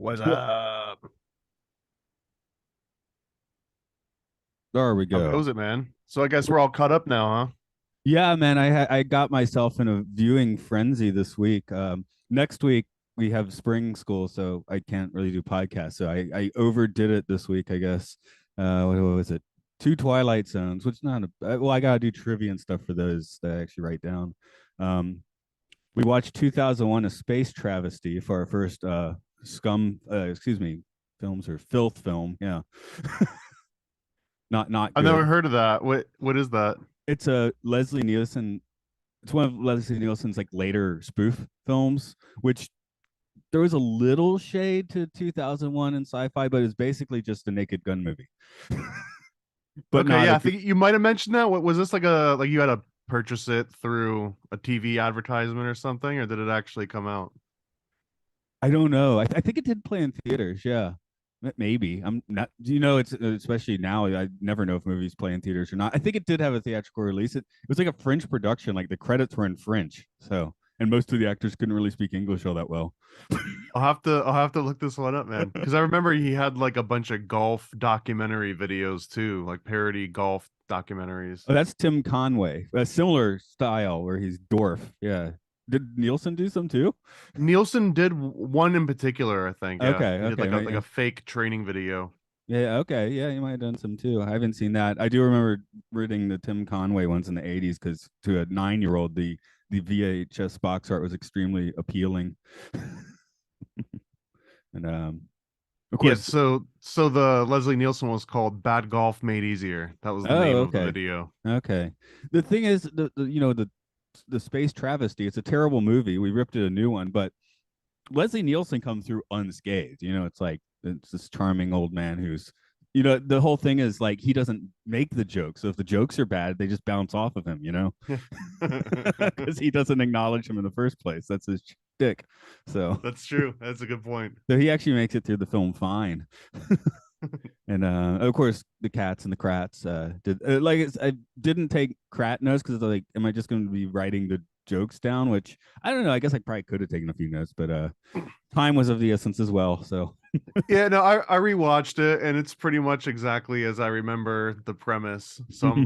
What's Well, up? there we How go. goes it, man? So I guess we're all caught up now, huh? Yeah, man, I got myself in a viewing frenzy this week. Next week we have spring school, so I can't really do podcasts. So I overdid it this week, I guess. What was it? Two Twilight Zones, which not well, I gotta do trivia and stuff for those that I actually write down. We watched 2001: A Space Travesty for our first excuse me, films or filth film. Yeah, not I've never good. heard of that. What is that? It's a Leslie Nielsen. It's one of Leslie Nielsen's like later spoof films, which there was a little shade to 2001 in sci-fi, but it's basically just a Naked Gun movie. But Okay, not yeah, a I think you might have mentioned that. What was this like you had to purchase it through a TV advertisement or something, or did it actually come out? I don't know. I think it did play in theaters. Yeah, maybe. I'm not. It's especially now. I never know if movies play in theaters or not. I think it did have a theatrical release. It was like a French production. Like the credits were in French. So, and most of the actors couldn't really speak English all that well. I'll have to look this one up, man. Because I remember he had like a bunch of golf documentary videos too, like parody golf documentaries. Oh, that's Tim Conway. A similar style where he's dwarf. Yeah. Did Nielsen do some too? Nielsen did one in particular, I think. Yeah, Okay. he did Okay. like a Right, like yeah. a fake training video. Yeah. Okay. Yeah. You might have done some too. I haven't seen that. I do remember reading the Tim Conway ones in the 80s because to a 9 year old, the VHS box art was extremely appealing. And of Yeah, course, so the Leslie Nielsen was called Bad Golf Made Easier. That was the oh, name of the okay. video. Okay. The thing is, the space travesty, it's a terrible movie. We ripped it a new one, but Leslie Nielsen comes through unscathed. It's like it's this charming old man who's, the whole thing is like he doesn't make the jokes. So if the jokes are bad, they just bounce off of him, because he doesn't acknowledge him in the first place. That's his dick. So, That's true. That's a good point. so he actually makes it through the film fine. And of course, the cats and the crats did I didn't take crat notes because like, am I just going to be writing the jokes down? Which I don't know. I guess I probably could have taken a few notes, but time was of the essence as well. So Yeah, no, I rewatched it and it's pretty much exactly as I remember the premise. So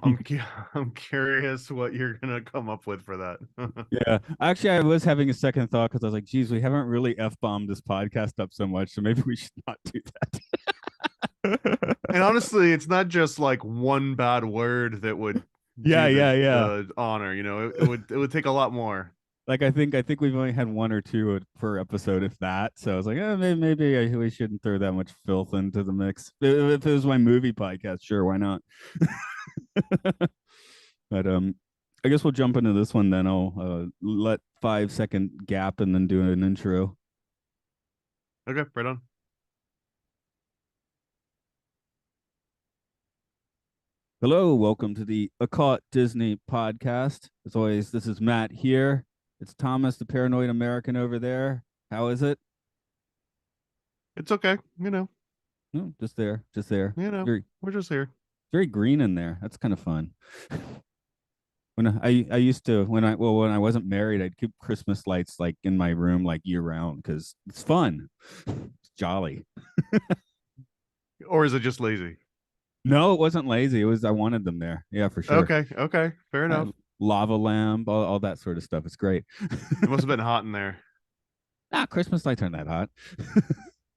I'm curious what you're gonna come up with for that. yeah, actually, I was having a second thought because I was like, geez, we haven't really f bombed this podcast up so much, so maybe we should not do that. And honestly, it's not just like one bad word that would Yeah, do the yeah, yeah. the honor, it would take a lot more. Like I think we've only had one or two per episode, if that. So I was like, maybe we shouldn't throw that much filth into the mix. If it was my movie podcast, sure, why not? But I guess we'll jump into this one then. I'll let 5 second gap and then do an intro. Okay, right on. Hello, welcome to the Occult Disney podcast. As always, this is Matt here. It's Thomas, the paranoid American over there. How is it? It's okay, No, just there, just there. Very, we're just here. very green in there. That's kind of fun. When I used to when I wasn't married, I'd keep Christmas lights like in my room like year round because it's fun. It's jolly. Or is it just lazy? No, it wasn't lazy. It was I wanted them there. Yeah, for sure. Okay, okay, fair enough. Lava lamp, all that sort of stuff. It's great. It must have been hot in there. Christmas lights aren't that hot.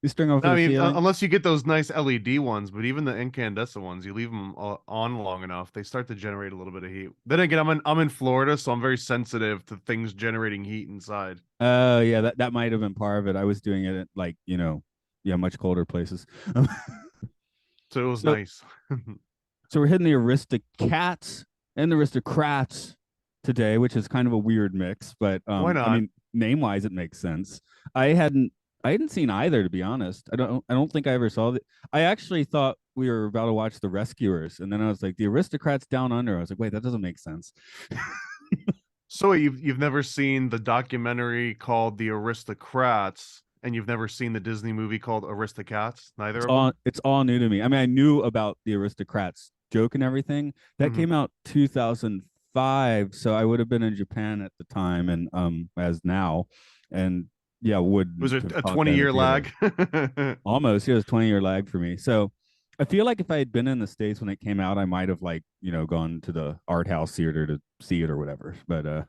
You string over I the mean, ceiling. unless you get those nice LED ones, but even the incandescent ones, you leave them on long enough, they start to generate a little bit of heat. Then again, I'm in Florida, so I'm very sensitive to things generating heat inside. Oh yeah, that might have been part of it. I was doing it at like, yeah, much colder places. So it was so nice. so we're hitting the Aristocats and the Aristocrats today, which is kind of a weird mix, but Why I not? mean, name wise, it makes sense. I hadn't I hadn't seen either, to be honest. I don't think I ever saw it. I actually thought we were about to watch The Rescuers, and then I was like, The Aristocrats Down Under. I was like, wait, that doesn't make sense. So you've never seen the documentary called The Aristocrats, and you've never seen the Disney movie called Aristocats, neither It's of them? all new to me. I mean, I knew about the Aristocrats joke and everything. That Hmm. came out 2005, so I would have been in Japan at the time and as now. And yeah, Was wouldn't it have a caught that in 20-year theater. lag? Almost. It was 20-year lag for me. So I feel like if I had been in the States when it came out, I might have like, gone to the art house theater to see it or whatever. But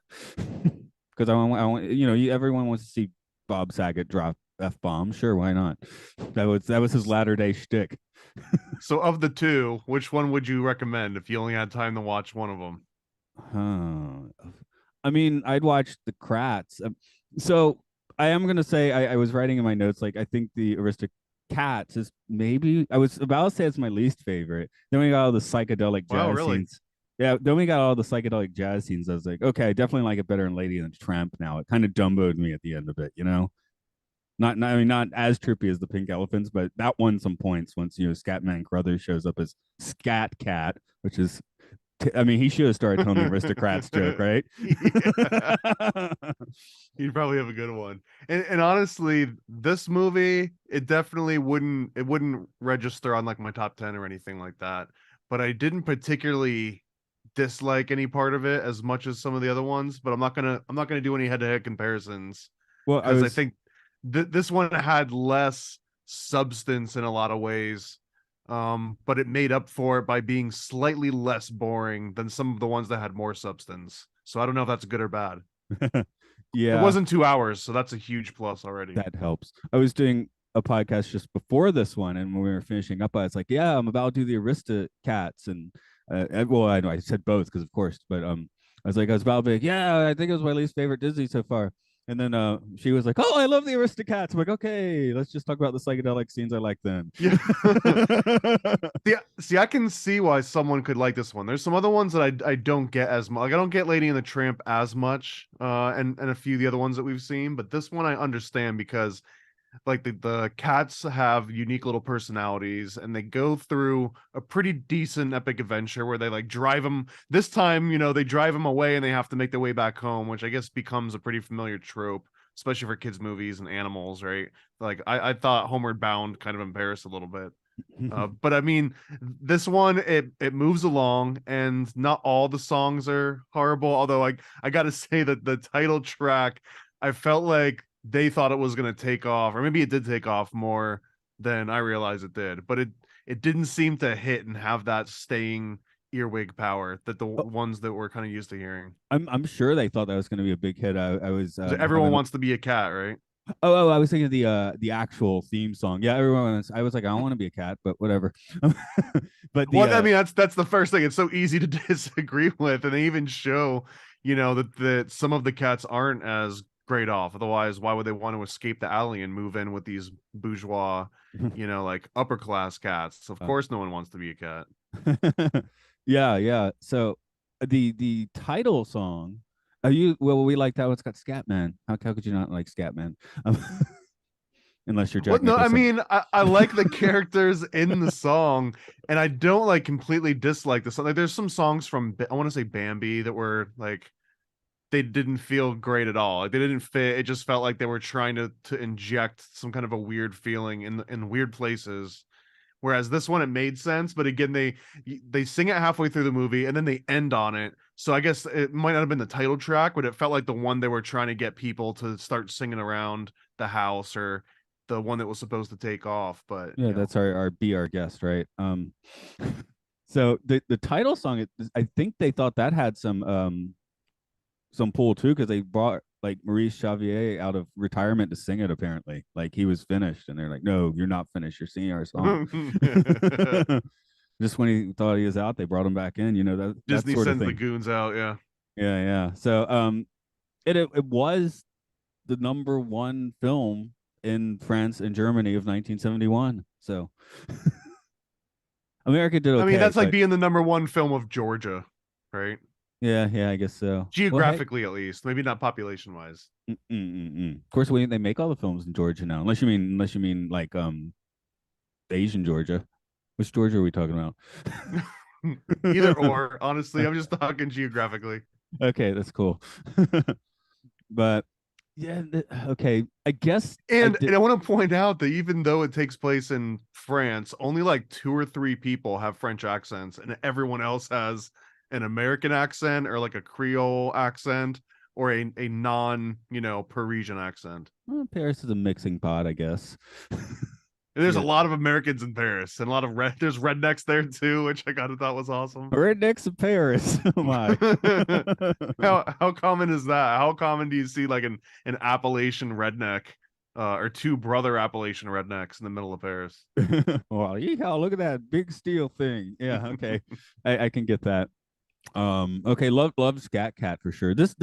because everyone wants to see Bob Saget drop F bomb. Sure, why not? That was his latter day shtick. So of the two, which one would you recommend if you only had time to watch one of them? I mean, I'd watch the Kratts. So I am gonna say I was writing in my notes like I think the Aristocats is maybe I was about to say it's my least favorite. Then we got all the psychedelic Wow, jazz really? scenes. Yeah, then we got all the psychedelic jazz scenes. I was like, okay, I definitely like it better than Lady and the Tramp now. It kind of dumboed me at the end of it, you know? I mean, not as trippy as the Pink Elephants, but that won some points once Scatman Crothers shows up as Scat Cat, which is I mean, he should have started telling the aristocrats joke, right? Yeah. You'd probably have a good one. And honestly, this movie, it wouldn't register on like my top 10 or anything like that. But I didn't particularly dislike any part of it as much as some of the other ones, but I'm not gonna do any head-to-head comparisons Well, I because I was think this one had less substance in a lot of ways. But it made up for it by being slightly less boring than some of the ones that had more substance. So I don't know if that's good or bad. It yeah, wasn't 2 hours, so that's a huge plus already. that helps. I was doing a podcast just before this one, and when we were finishing up, I was like, "Yeah, I'm about to do the Aristocats," and well, I know I said both because of course, but I was about to be like, "Yeah, I think it was my least favorite Disney so far." And then she was like, "Oh, I love the Aristocats." I'm like, "Okay, let's just talk about the psychedelic scenes I like then." Yeah. See, I can see why someone could like this one. There's some other ones that I don't get as much. Like I don't get Lady and the Tramp as much, and a few of the other ones that we've seen. But this one I understand because like the cats have unique little personalities and they go through a pretty decent epic adventure where they like drive them this time, they drive them away and they have to make their way back home, which I guess becomes a pretty familiar trope, especially for kids movies and animals, right? Like I thought Homeward Bound kind of embarrassed a little bit. But I mean, this one it moves along, and not all the songs are horrible. Although I gotta say that the title track, I felt like they thought it was gonna take off, or maybe it did take off more than I realized it did. But it didn't seem to hit and have that staying earwig power that the Oh, ones that we're kind of used to hearing. I'm sure they thought that was going to be a big hit. I was So everyone having wants to be a cat, right? I was thinking of the actual theme song. Yeah, everyone was, I was like, I don't want to be a cat, but whatever. But the Well, I mean, that's the first thing. It's so easy to disagree with, and they even show, that some of the cats aren't as great off. Otherwise, why would they want to escape the alley and move in with these bourgeois, like upper class cats? Of uh, course, no one wants to be a cat. yeah, yeah. So the title song, are you well, we like that one. It's got Scatman. How could you not like Scatman? Um, unless you're Well, Jack no, I Nicholson. mean, I like the characters in the song, and I don't like completely dislike the song. Like, there's some songs from I want to say Bambi that were like they didn't feel great at all. Like they didn't fit. It just felt like they were trying to inject some kind of a weird feeling in weird places. Whereas this one, it made sense, but again, they sing it halfway through the movie and then they end on it. So I guess it might not have been the title track, but it felt like the one they were trying to get people to start singing around the house, or the one that was supposed to take off. But Yeah, that's our be our guest, right? So the title song, I think they thought that had some pull too because they brought like Maurice Xavier out of retirement to sing it. Apparently, like he was finished, and they're like, "No, you're not finished. You're singing our song." Just when he thought he was out, they brought him back in. That Disney sort of sends the thing. goons out. Yeah. Yeah, yeah. So it was the number one film in France and Germany of 1971. So America did I mean, okay, that's like but being the number one film of Georgia, right? yeah, yeah, I guess so. Well, hey, Geographically, at least, maybe not population wise. of course, they make all the films in Georgia now, unless you mean like Asian Georgia. Which Georgia are we talking about? Either or, honestly, I'm just talking geographically. Okay, that's cool. But yeah, okay. I guess I And did. I want to point out that even though it takes place in France, only like two or three people have French accents, and everyone else has an American accent or like a Creole accent, or a non, Parisian accent. Well, Paris is a mixing pot, I guess. And there's a Yeah. lot of Americans in Paris, and a lot of there's rednecks there too, which I kind of thought was awesome. Right next to Paris. Oh my. How common is that? How common do you see like an Appalachian redneck, or two brother Appalachian rednecks in the middle of Paris? Well, yeehaw, look at that big steel thing. Yeah, okay. I can get that. Okay, love Scat Cat for sure. This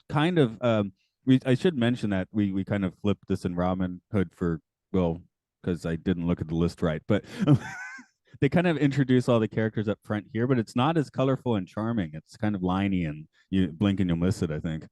kind of I should mention that we kind of flipped this in Robin Hood for, well, because I didn't look at the list right, but they kind of introduce all the characters up front here, but it's not as colorful and charming. It's kind of liney, and you blink and you'll miss it, I think.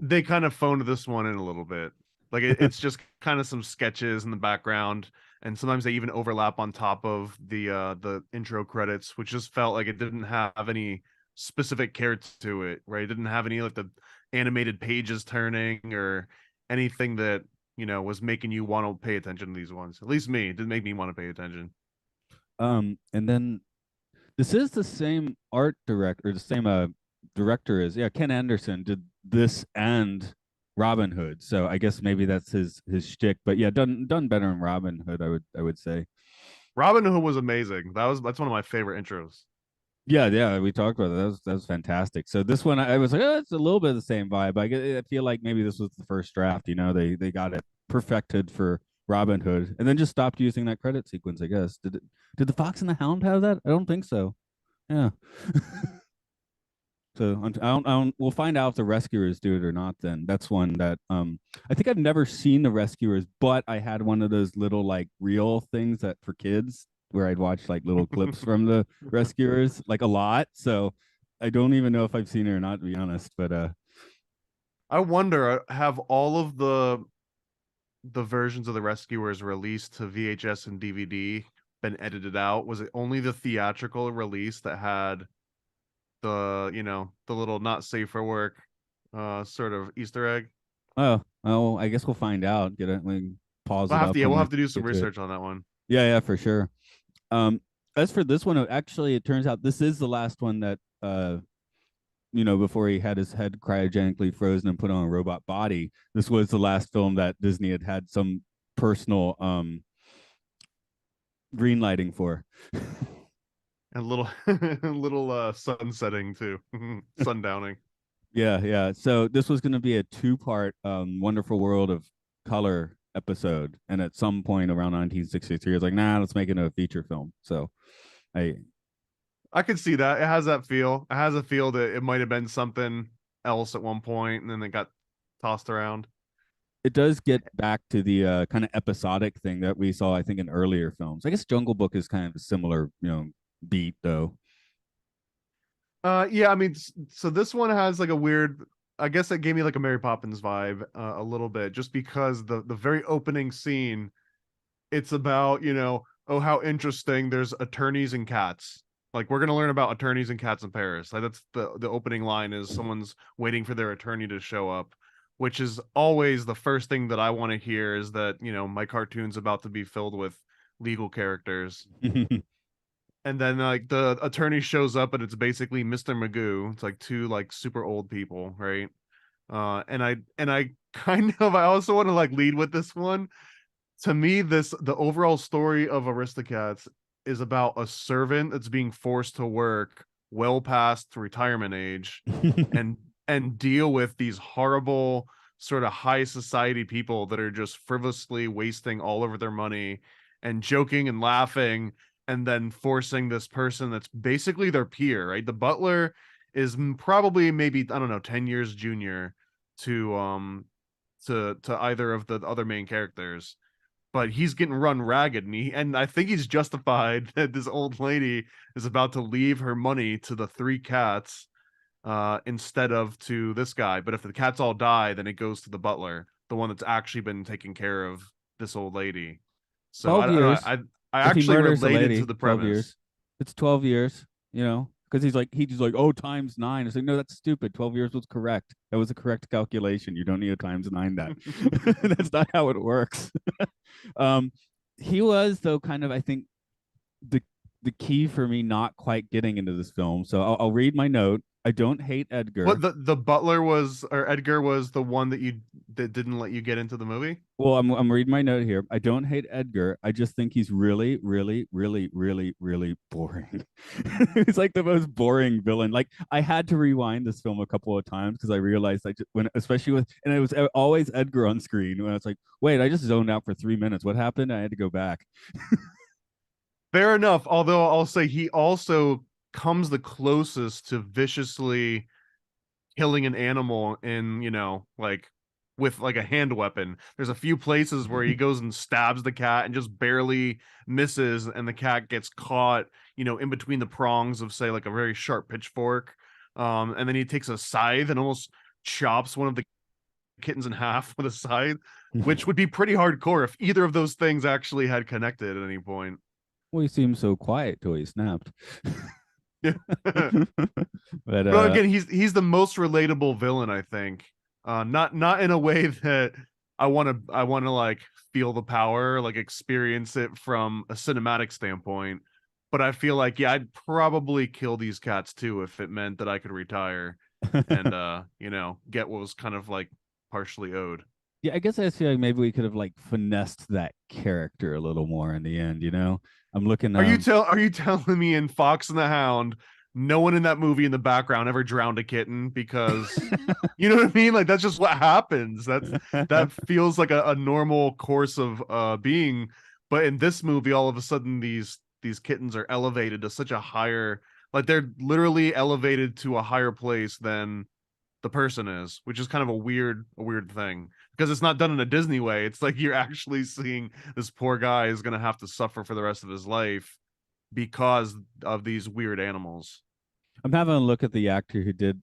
They kind of phoned this one in a little bit. Like it's just kind of some sketches in the background, and sometimes they even overlap on top of the intro credits, which just felt like it didn't have any specific character to it, right? It didn't have any like the animated pages turning or anything that was making you want to pay attention to these ones. At least me, it didn't make me want to pay attention. And then this is the same art director, the same director as, yeah, Ken Anderson did this and Robin Hood. So I guess maybe that's his shtick. But yeah, done better in Robin Hood, I would say. Robin Hood was amazing. That's one of my favorite intros. Yeah, we talked about that. That was fantastic. So this one, I was like, oh, it's a little bit of the same vibe. I feel like maybe this was the first draft. They got it perfected for Robin Hood, and then just stopped using that credit sequence. I guess did the Fox and the Hound have that? I don't think so. Yeah. So I don't. We'll find out if the Rescuers do it or not. Then that's one that I think I've never seen the Rescuers, but I had one of those little like reel things that for kids where I'd watch like little clips from the Rescuers like a lot. So I don't even know if I've seen it or not, to be honest. But I wonder, have all of the versions of the Rescuers released to VHS and DVD been edited out? Was it only the theatrical release that had the little not safe for work sort of Easter egg? oh, I guess we'll find out. Get it? We can pause We'll it have up to, yeah, when we'll we have to do some get to it. research on that one. Yeah, for sure. Um, as for this one, actually, it turns out this is the last one that before he had his head cryogenically frozen and put on a robot body. This was the last film that Disney had some personal green lighting for. And a little little sun setting too. Sundowning. Yeah. So this was going to be a two-part Wonderful World of Color episode, and at some point around 1963, I was like, nah, let's make it a feature film. So I could see that. It has that feel. It has a feel that it might have been something else at one point, and then it got tossed around. it does get back to the kind of episodic thing that we saw, I think, in earlier films. I guess Jungle Book is kind of a similar, beat though. Yeah, I mean, so this one has like a weird. I guess it gave me like a Mary Poppins vibe, a little bit, just because the very opening scene, it's about, oh, how interesting. There's attorneys and cats. Like, we're gonna learn about attorneys and cats in Paris. Like, that's the opening line is someone's waiting for their attorney to show up, which is always the first thing that I want to hear, is that, my cartoon's about to be filled with legal characters. And then like the attorney shows up and it's basically Mr. Magoo. It's like two like super old people, right? And I kind of, I also want to like lead with this one. To me, the overall story of Aristocats is about a servant that's being forced to work well past retirement age and deal with these horrible sort of high society people that are just frivolously wasting all over their money and joking and laughing, and then forcing this person that's basically their peer, right? The butler is probably maybe, I don't know, 10 years junior to either of the other main characters, but he's getting run ragged, and I think he's justified that this old lady is about to leave her money to the three cats instead of to this guy. But if the cats all die, then it goes to the butler, the one that's actually been taking care of this old lady. So 12 I don't know. years. I If he actually murders a related lady, to the 12 premise. years. It's 12 years, because he's like, oh, times nine. It's like, no, that's stupid. 12 years was correct. That was a correct calculation. You don't need to times nine that. That's not how it works. um, he was, though, kind of, I think, the key for me not quite getting into this film. So I'll read my note. I don't hate Edgar. What the butler was, or Edgar was the one that didn't let you get into the movie? Well, I'm reading my note here. I don't hate Edgar. I just think he's really, really, really, really, really boring. He's like the most boring villain. Like I had to rewind this film a couple of times because I realized when, especially with, and it was always Edgar on screen. When I was like, wait, I just zoned out for 3 minutes. What happened? I had to go back. Fair enough. Although I'll say he also comes the closest to viciously killing an animal in, like with like a hand weapon. There's a few places where he goes and stabs the cat and just barely misses, and the cat gets caught, in between the prongs of, say, like a very sharp pitchfork. And then he takes a scythe and almost chops one of the kittens in half with a scythe, which would be pretty hardcore if either of those things actually had connected at any point. Well, he seemed so quiet till he snapped. Yeah. But But again, he's the most relatable villain, I think. Not in a way that I want to like feel the power, like experience it from a cinematic standpoint. But I feel like, yeah, I'd probably kill these cats too if it meant that I could retire and get what was kind of like partially owed. yeah, I guess I feel like maybe we could have like finessed that character a little more in the end. I'm looking. Are you telling me in Fox and the Hound, no one in that movie in the background ever drowned a kitten? Because you know what I mean? Like that's just what happens. That feels like a normal course of being. But in this movie, all of a sudden these kittens are elevated to such a higher, like they're literally elevated to a higher place than the person is, which is kind of a weird thing because it's not done in a Disney way. It's like you're actually seeing this poor guy is going to have to suffer for the rest of his life because of these weird animals. I'm having a look at the actor who did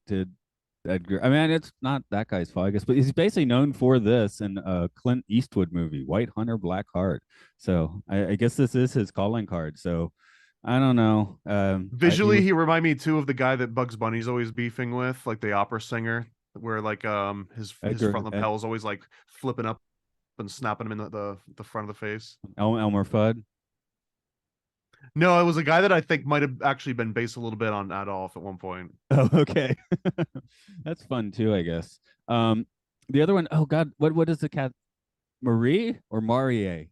Edgar. I mean, it's not that guy's fault, I guess, but he's basically known for this in a Clint Eastwood movie, White Hunter, Black Heart. So I guess this is his calling card. So I don't know. Visually, he remind me too of the guy that Bugs Bunny's always beefing with, like the opera singer, where like his Edgar front lapel is always like flipping up and snapping him in the front of the face. Elmer Fudd. No, it was a guy that I think might have actually been based a little bit on Adolf at one point. Oh, okay. That's fun too, I guess. The other one, oh God, what is the cat? Marie or Marie?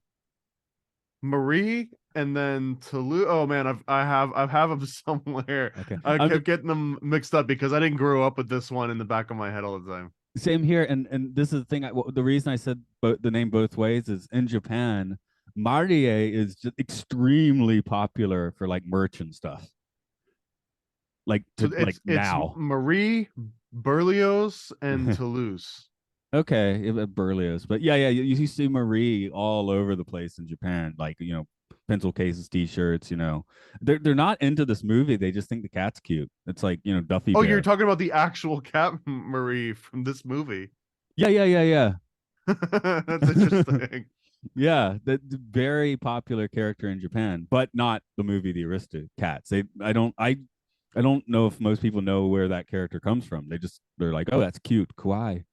Marie and then Toulouse. Oh man, I have them somewhere. Okay. I kept getting them mixed up because I didn't grow up with this one in the back of my head all the time. Same here, and this is the thing. The reason I said the name both ways is in Japan, Marie is just extremely popular for like merch and stuff. Like So like it's now. Marie, Berlioz, and Toulouse. Okay, Berlioz, but yeah, you see Marie all over the place in Japan, like pencil cases, T-shirts. They're not into this movie. They just think the cat's cute. It's like Duffy Oh, Bear. you're talking about the actual cat Marie from this movie. Yeah. That's interesting. Yeah, the very popular character in Japan, but not the movie The Aristocats. I don't know if most people know where that character comes from. They're like, oh, that's cute, kawaii.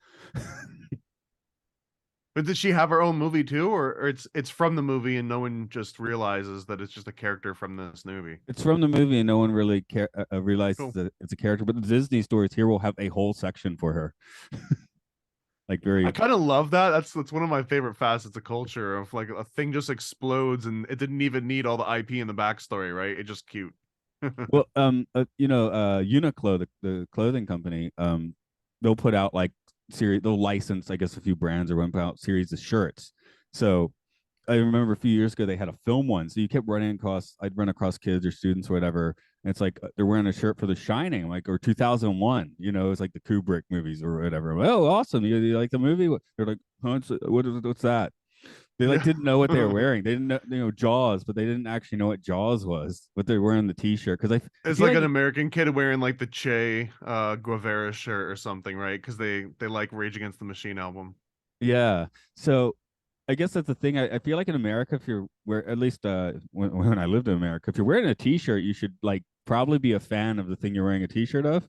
But did she have her own movie too, or it's from the movie and no one just realizes that it's just a character from this movie? It's from the movie, and no one really realizes Cool. that it's a character. But the Disney stories here will have a whole section for her. Like very. I kind of love that. That's one of my favorite facets of culture of like a thing just explodes and it didn't even need all the IP and the backstory, right? It's just cute. Well, Uniqlo, the clothing company, they'll put out like they'll license, I guess, a few brands or put out series of shirts. So I remember a few years ago they had a film one, so you kept I'd run across kids or students or whatever, and it's like they're wearing a shirt for The Shining, like, or 2001. It's like the Kubrick movies or whatever. Oh, awesome! You like the movie? They're like, huh, what's that? They like didn't know what they were wearing. They didn't know, Jaws, but they didn't actually know what Jaws was. But they're wearing the T-shirt because it's like an American kid wearing like the Che Guevara shirt or something, right? Because they like Rage Against the Machine album. Yeah. So I guess that's the thing. I feel like in America, if you're at least when I lived in America, if you're wearing a T-shirt, you should like probably be a fan of the thing you're wearing a T-shirt of.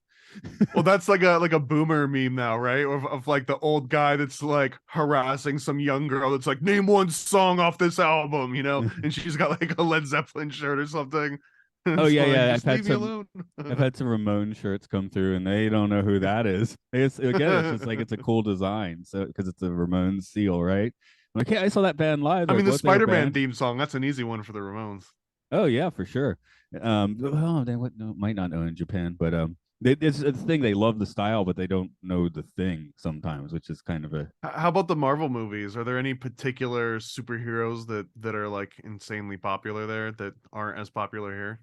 Well, that's like a boomer meme now, right? Of like the old guy that's like harassing some young girl that's like, name one song off this album, and she's got like a Led Zeppelin shirt or something. Oh It's yeah, like, yeah. just leave me alone. I've had some Ramon shirts come through, and they don't know who that is. It's again, it's just like it's a cool design, so because it's a Ramon seal, right? I'm like, yeah, I saw that band live. I They're mean, like, the what? They were Spider-Man banned? theme song, that's an easy one for the Ramones. Oh yeah, for sure. Oh, they would no, might not know in Japan, but it's a thing. They love the style, but they don't know the thing sometimes, which is kind of a How about the Marvel movies? Are there any particular superheroes that are like insanely popular there that aren't as popular here?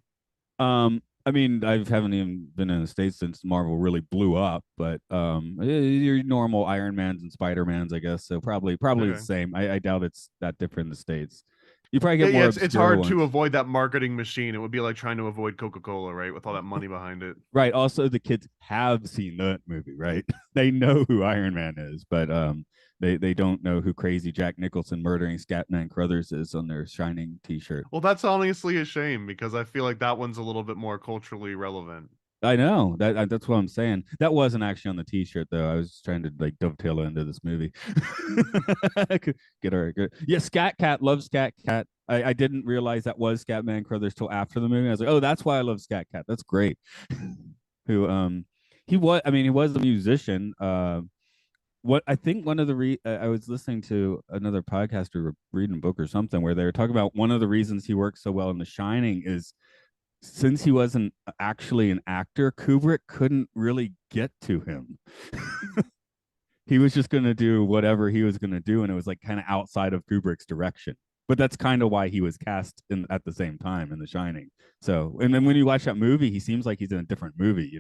I mean, I haven't even been in the States since Marvel really blew up, but your normal Iron Mans and Spider Mans, I guess. So probably the Okay. same. I doubt it's that different in the States. You probably Yeah, get yeah, more it's obscure hard to ones. avoid that marketing machine. It would be like trying to avoid Coca-Cola, right? With all that money behind it. Right. Also, the kids have seen that movie, right? They know who Iron Man is, but they don't know who crazy Jack Nicholson murdering Scatman Crothers is on their Shining T-shirt. Well, that's honestly a shame because I feel like that one's a little bit more culturally relevant. I know that's what I'm saying. That wasn't actually on the T-shirt though. I was trying to like dovetail it into this movie. Get her, good. Yeah, Scat Cat loves Scat Cat. I didn't realize that was Scatman Crothers till after the movie. I was like, oh, that's why I love Scat Cat. That's great. Who he was? I mean, he was a musician. What I think one of the I was listening to another podcast or reading a book or something where they were talking about one of the reasons he works so well in The Shining is since he wasn't actually an actor, Kubrick couldn't really get to him. He was just going to do whatever he was going to do, and it was like kind of outside of Kubrick's direction. But that's kind of why he was cast in at the same time in The Shining. So, and then when you watch that movie, he seems like he's in a different movie,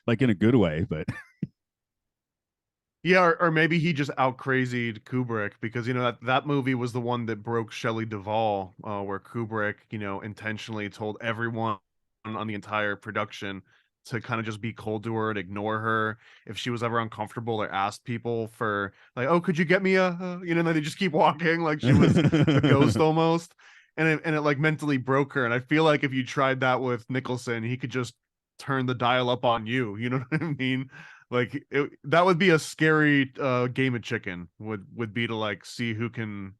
like in a good way. But Yeah, or maybe he just out crazied Kubrick because that movie was the one that broke Shelley Duvall, where Kubrick intentionally told everyone on the entire production to kind of just be cold to her and ignore her if she was ever uncomfortable or asked people for like, oh, could you get me and they just keep walking like she was a ghost almost, and it like mentally broke her. And I feel like if you tried that with Nicholson, he could just turn the dial up on you. You know what I mean? Like that would be a scary game of chicken. Would be to like see who can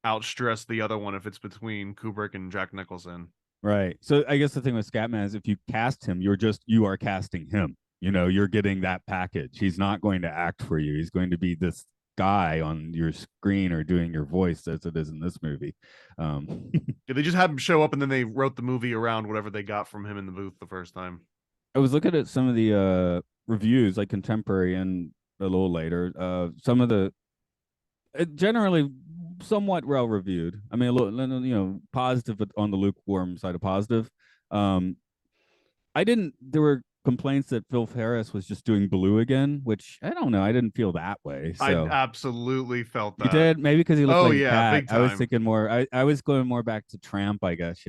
outstress the other one if it's between Kubrick and Jack Nicholson. right. So I guess the thing with Scatman is if you cast him, you are casting him. You're getting that package. He's not going to act for you. He's going to be this guy on your screen or doing your voice as it is in this movie. Yeah, they just had him show up and then they wrote the movie around whatever they got from him in the booth the first time. I was looking at some of the reviews, like contemporary and a little later. Some of the generally somewhat well reviewed. I mean, a little, positive, but on the lukewarm side of positive. Um, I didn't. There were complaints that Phil Harris was just doing Baloo again, which I don't know. I didn't feel that way. I So absolutely felt you that. did maybe because he looked Oh like a yeah, cat. big I was time. thinking more. I was going more back to Tramp, I guess.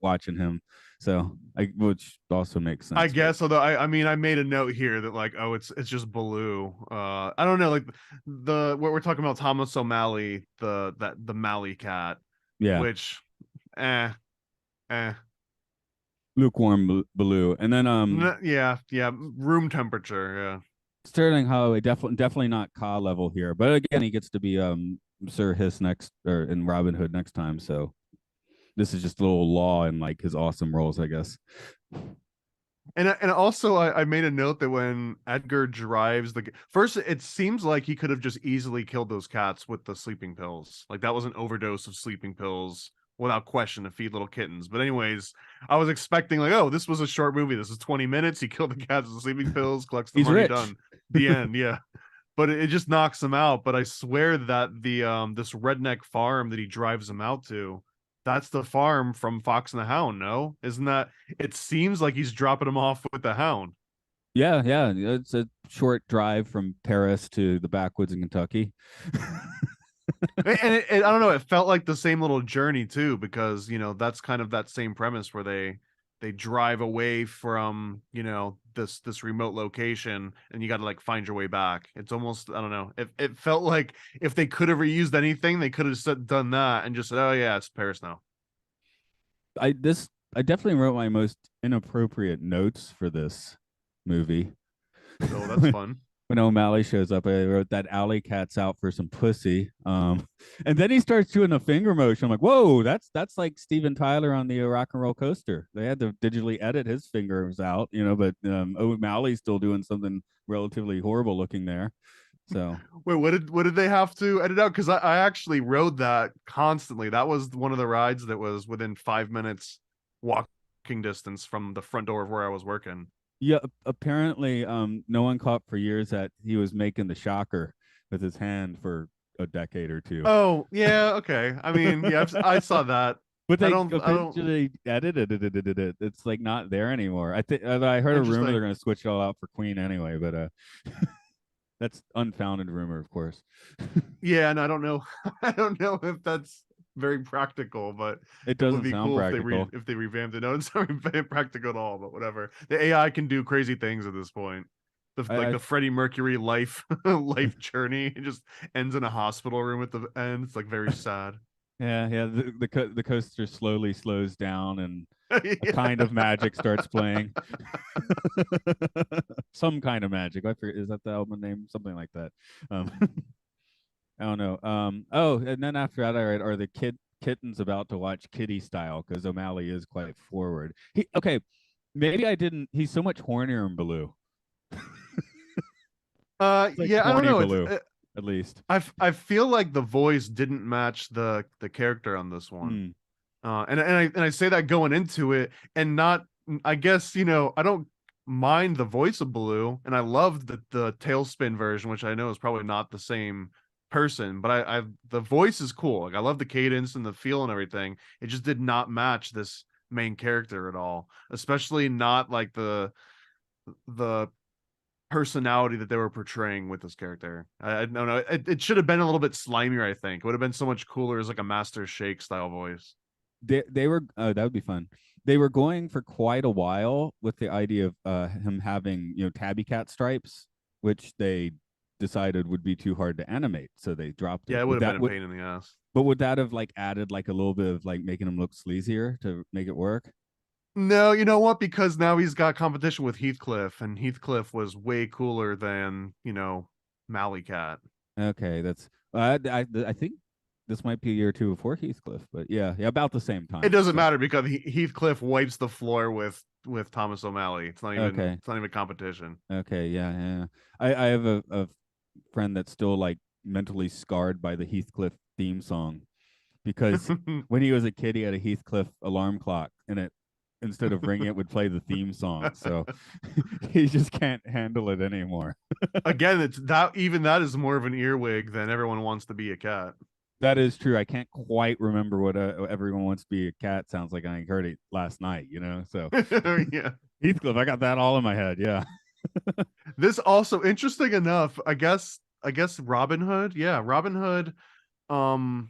Watching him. So which also makes I sense. But guess, although I mean I made a note here that like, oh, it's just Baloo. I don't know, like what we're talking about, Thomas O'Malley, the Malley cat, yeah, which eh eh lukewarm Baloo, and then yeah, room temperature, yeah. Sterling Holloway definitely not Ka level here, but again he gets to be Sir Hiss next or in Robin Hood next time. So this is just a little law in like his awesome roles, I guess. And also I made a note that when Edgar drives first, it seems like he could have just easily killed those cats with the sleeping pills. Like that was an overdose of sleeping pills without question to feed little kittens. But anyways, I was expecting like, oh, this was a short movie. This is 20 minutes. He killed the cats with the sleeping pills, collects the He's money, rich. done. The end, yeah. But it just knocks him out. But I swear that the this redneck farm that he drives him out to, that's the farm from Fox and the Hound, no? Isn't that, it seems like he's dropping him off with the Hound. Yeah, yeah. It's a short drive from Paris to the backwoods in Kentucky. And I don't know, it felt like the same little journey too, because that's kind of that same premise where they drive away from this remote location, and you got to like find your way back. It's almost, I don't know, it felt like if they could have reused anything, they could have done that and just said, oh yeah, it's Paris now. I definitely wrote my most inappropriate notes for this movie. Oh, that's fun. when O'Malley shows up, I wrote that alley cat's out for some pussy. And then he starts doing a finger motion. I'm like, whoa, that's like Steven Tyler on the Rock and Roll Coaster. They had to digitally edit his fingers out, but O'Malley's still doing something relatively horrible looking there. So Wait, what did they have to edit out? Because I actually rode that constantly. That was one of the rides that was within 5 minutes walking distance from the front door of where I was working. yeah, apparently, no one caught for years that he was making the shocker with his hand for a decade or two. Oh, yeah, okay. I mean, yeah, I saw that. But I they don't. eventually edited it. It's like not there anymore. I think I heard a rumor they're Interesting. going to switch it all out for Queen anyway, but that's unfounded rumor, of course. Yeah, and I don't know. I don't know if that's very practical, but It it would doesn't be sound cool if practical. if they revamped it. No, it's not practical at all. But whatever. The AI can do crazy things at this point. Like I the Freddie Mercury life life journey, it just ends in a hospital room at the end. It's like very sad. yeah. The coaster slowly slows down and a kind Yeah. of magic starts playing. Some kind of magic. I forget, is that the album name? Something like that. Um, I don't know. Oh, and then after that, I read, are the kittens about to watch Kitty Style? Because O'Malley is quite forward. Okay, maybe I didn't. He's so much hornier in Baloo. It's like Yeah, I don't horny know. Baloo, at least. I feel like the voice didn't match the character on this one. Mm. And I say that going into it, and not, I guess, I don't mind the voice of Baloo, and I loved the Tailspin version, which I know is probably not the same person, but I the voice is cool. Like I love the cadence and the feel and everything. It just did not match this main character at all, especially not like the personality that they were portraying with this character. I don't know. It should have been a little bit slimier, I think. It would have been so much cooler as like a Master Shake style voice. They were that would be fun. They were going for quite a while with the idea of him having tabby cat stripes, which they decided would be too hard to animate, so they dropped Yeah, it. it would Would have been that a would pain in the ass. but would that have like added like a little bit of like making him look sleazier to make it work? No, you know what? Because now he's got competition with Heathcliff, and Heathcliff was way cooler than, Cat. Okay, that's I think this might be a year or two before Heathcliff, but yeah, about the same It time. doesn't So matter because Heathcliff wipes the floor with Thomas O'Malley. okay, It's not even competition. okay, yeah. I have a friend that's still like mentally scarred by the Heathcliff theme song because when he was a kid, he had a Heathcliff alarm clock, and it instead of ringing, it would play the theme song. So he just can't handle it anymore. Again, it's that even that is more of an earwig than everyone wants to be a cat. That is true. I can't quite remember what everyone wants to be a cat sounds like. I heard it last night, So Yeah. Heathcliff, I got that all in my head. Yeah. This also interesting enough, I guess Robin Hood. Yeah, Robin Hood, um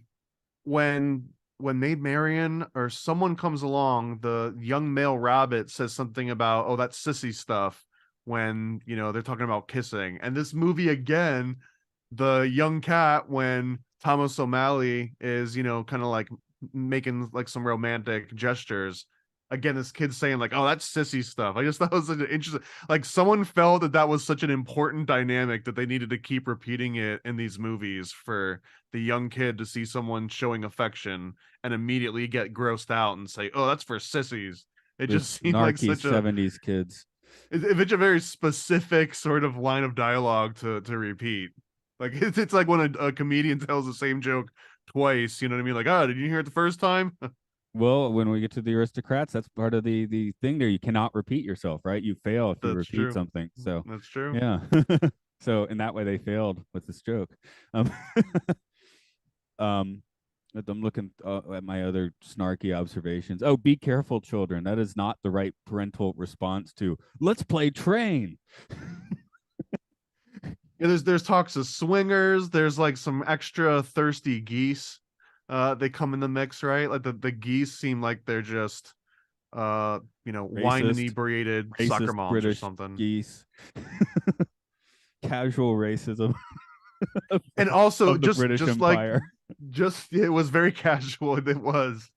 when Maid Marian or someone comes along, the young male rabbit says something about, oh, that's sissy stuff when, they're talking about kissing. And this movie again, the young cat, when Thomas O'Malley is, kind of like making like some romantic gestures. Again, this kid saying like, "Oh, that's sissy stuff." I just thought it was such an interesting. Like, someone felt that was such an important dynamic that they needed to keep repeating it in these movies for the young kid to see someone showing affection and immediately get grossed out and say, "Oh, that's for sissies." It just Those seemed like narky such a 70s kids. it's a very specific sort of line of dialogue to repeat. Like it's like when a comedian tells the same joke twice. You know what I mean? Like, oh, did you hear it the first time? Well, when we get to the aristocrats, that's part of the thing there. You cannot repeat yourself, right? You fail if you That's repeat true. something. So That's true. yeah. So in that way they failed with this joke. Um, um I'm looking at my other snarky observations. Oh, be careful, children. That is not the right parental response to let's play train. Yeah, there's talks of swingers. There's like some extra thirsty geese. They come in the mix, right? Like the geese seem like they're just wine Racist, inebriated soccer racist moms or British something. geese. Casual racism And also of the just British just like Empire. just it was very casual. It was.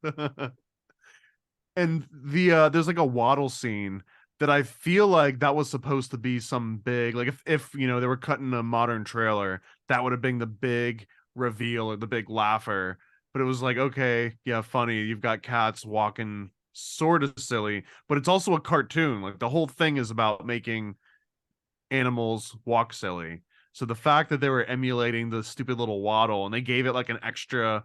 And there's like a waddle scene that I feel like that was supposed to be some big, like if you know they were cutting a modern trailer, that would have been the big reveal or the big laugher. But it was like, okay, yeah, funny. You've got cats walking sort of silly, but it's also a cartoon. Like the whole thing is about making animals walk silly. So the fact that they were emulating the stupid little waddle and they gave it like an extra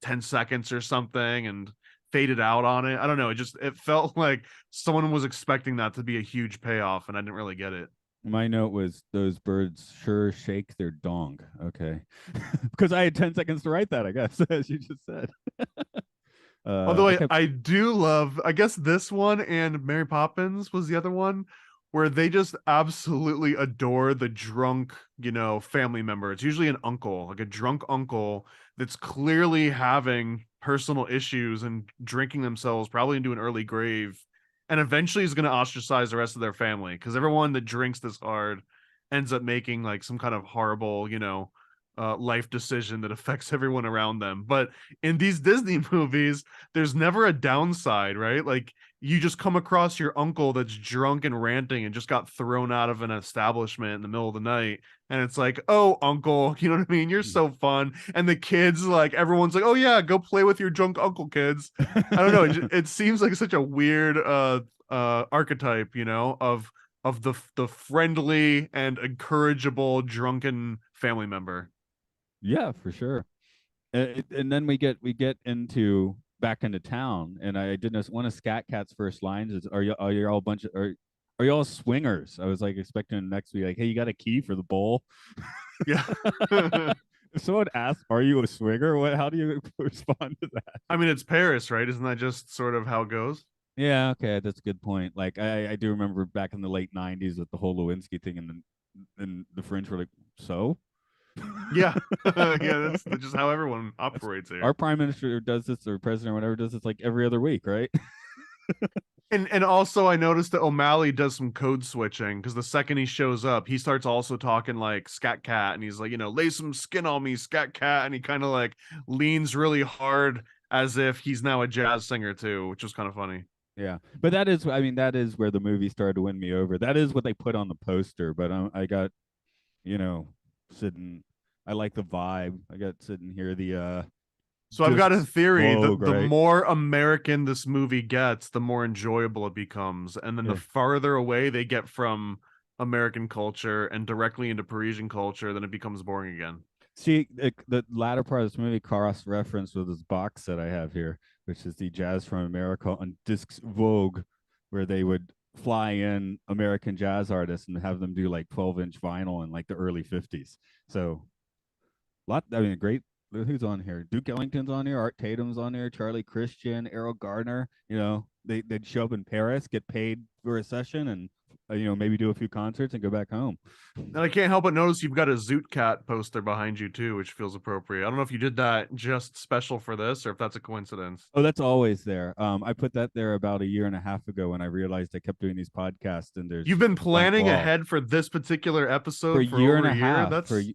10 seconds or something and faded out on it. I don't know. It felt like someone was expecting that to be a huge payoff and I didn't really get it. My note was those birds sure shake their dong. Okay. Because I had 10 seconds to write that, I guess, as you just said. Although I I, kept I do love, I guess this one and Mary Poppins was the other one where they just absolutely adore the drunk, family member. It's usually an uncle, like a drunk uncle that's clearly having personal issues and drinking themselves probably into an early grave. And eventually is going to ostracize the rest of their family because everyone that drinks this hard ends up making like some kind of horrible, life decision that affects everyone around them. But in these Disney movies, there's never a downside, right? Like you just come across your uncle that's drunk and ranting and just got thrown out of an establishment in the middle of the night. And it's like, oh, uncle, you know what I mean? You're so fun. And the kids, like, everyone's like, oh, yeah, go play with your drunk uncle, kids. I don't know. It seems like such a weird archetype, of the friendly and encourageable drunken family member. yeah, for sure. And then we get into back into town, and I didn't one of Scat Cat's first lines is, are you all a bunch of are you all swingers? I was like expecting next to be like, hey, you got a key for the bowl? Yeah. If someone asks, are you a swinger? How do you respond to that? I mean, it's Paris, right? Isn't that just sort of how it goes? Yeah, okay, that's a good point. Like I do remember back in the late '90s with the whole Lewinsky thing, and the French were like, so. Yeah. Yeah, that's just how everyone That's, operates here. our prime minister does this, or president or whatever does this like every other week, right? And also I noticed that O'Malley does some code switching because the second he shows up, he starts also talking like Scat Cat and he's like, lay some skin on me, Scat Cat, and he kind of like leans really hard as if he's now a jazz singer too, which was kind of funny. Yeah, but that is, I mean, that is where the movie started to win me over. That is what they put on the poster. But I got, you know, sitting. I like the vibe. I got sitting here So I've got a just theory that Vogue, the right? more American this movie gets, the more enjoyable it becomes. And then the Yeah. farther away they get from American culture and directly into Parisian culture, then it becomes boring again. See, the latter part of this movie cross reference with this box that I have here, which is the Jazz from America on discs Vogue, where they would fly in American jazz artists and have them do like 12-inch vinyl in like the early 50s. So lot, I mean, great. Who's on here? Duke Ellington's on here. Art Tatum's on here. Charlie Christian, Errol Garner. They'd show up in Paris, get paid for a session, and maybe do a few concerts and go back home. And I can't help but notice you've got a Zoot Cat poster behind you too, which feels appropriate. I don't know if you did that just special for this or if that's a coincidence. Oh, that's always there. I put that there about a year and a half ago when I realized I kept doing these podcasts, and there's You've been a blank planning wall ahead for this particular for a episode for year and over a a year. half.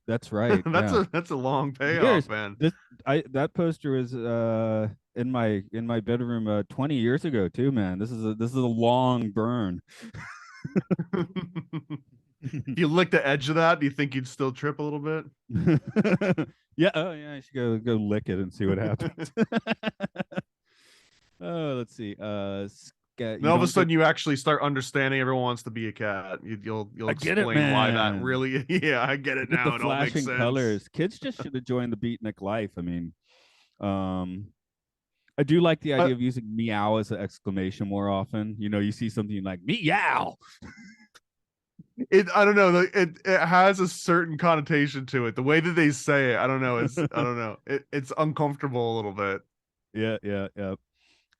That's right. That's Yeah, a long payoff, years. man. This I That poster was in my bedroom 20 years ago too, man. This is a long burn. If you lick the edge of that, do you think you'd still trip a little bit? Yeah, oh yeah, I should go lick it and see what happens. Oh, let's see. Then You all of a don't get. sudden, you actually start understanding everyone wants to be a cat. You'll I get it, explain why that man. really. Yeah, I get I it get the now. It all makes flashing sense. colors. Kids just should have joined the beatnik life. I mean, um, I do like the idea But of using meow as an exclamation more often. You see something like meow. I don't know. It has a certain connotation to it. The way that they say it, I don't know. I don't know. It's uncomfortable a little bit. Yeah, yeah, yeah.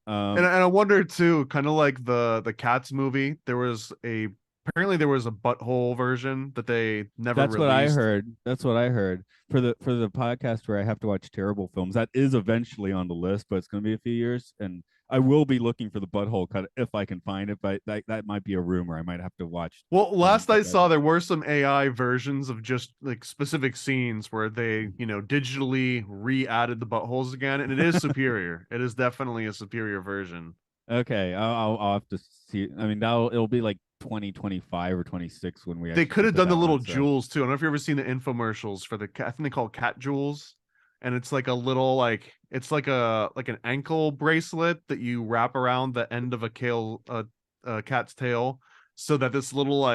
And Um, I wonder too, kind of like the Cats movie, apparently there was a butthole version that they never That's what I released. heard. That's what I heard for the podcast where I have to watch terrible films. That is eventually on the list, but it's going to be a few years, and I will be looking for the butthole cut if I can find it. But that might be a rumor. I might have to watch Well, some last I like saw, there were some AI versions of just like specific scenes where they, digitally re-added the buttholes again, and it is superior. It is definitely a superior version. Okay, I'll have to see. I mean, it'll be like 2025 or 26 when we They actually could get have to done the that little one. So jewels too. I don't know if you've ever seen the infomercials for the cat. I think they call it cat jewels, and it's like a little it's like an ankle bracelet that you wrap around the end of a cat's tail, so that this little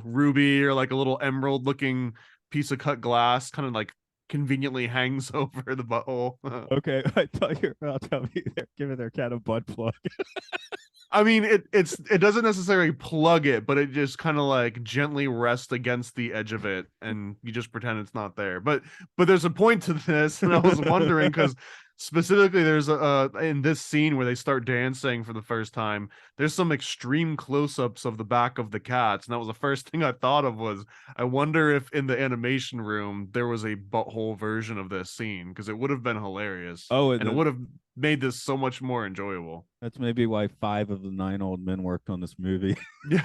ruby or like a little emerald looking piece of cut glass kind of like conveniently hangs over the butthole. okay, I thought you were about to tell me they're giving their cat a butt plug. I mean, it doesn't necessarily plug it, but it just kind of like gently rests against the edge of it, and you just pretend it's not there. But there's a point to this, and I was wondering because specifically there's a in this scene where they start dancing for the first time, there's some extreme close-ups of the back of the cats, and that was the first thing I thought of was I wonder if in the animation room there was a butthole version of this scene because it would have been hilarious Oh, and and it then would have made this so much more enjoyable. that's maybe why 5 of the 9 old men worked on this movie. Yeah.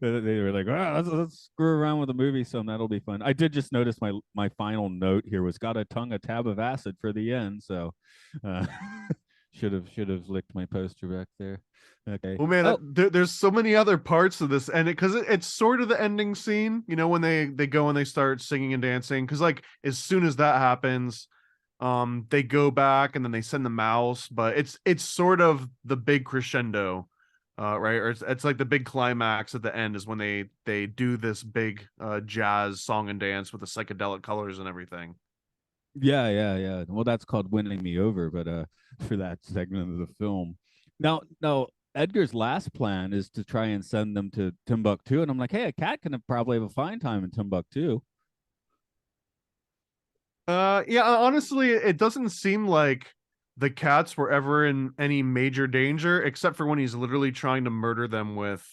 They were like, oh, let's screw around with the movie some. That'll be fun. I did just notice my final note here was got a tab of acid for the end. So uh, should have licked my poster back there. Okay. Well, man, Oh, there's so many other parts of this, and because it's sort of the ending scene, when they go and they start singing and dancing. Because like as soon as that happens, they go back and then they send the mouse, but it's sort of the big crescendo, right? Or it's like the big climax at the end is when they do this big jazz song and dance with the psychedelic colors and everything. yeah. Well, that's called winning me over, but for that segment of the film. Now Edgar's last plan is to try and send them to Timbuktu, and I'm like, hey, a cat can probably have a fine time in Timbuktu. Yeah, honestly, it doesn't seem like the cats were ever in any major danger, except for when he's literally trying to murder them with,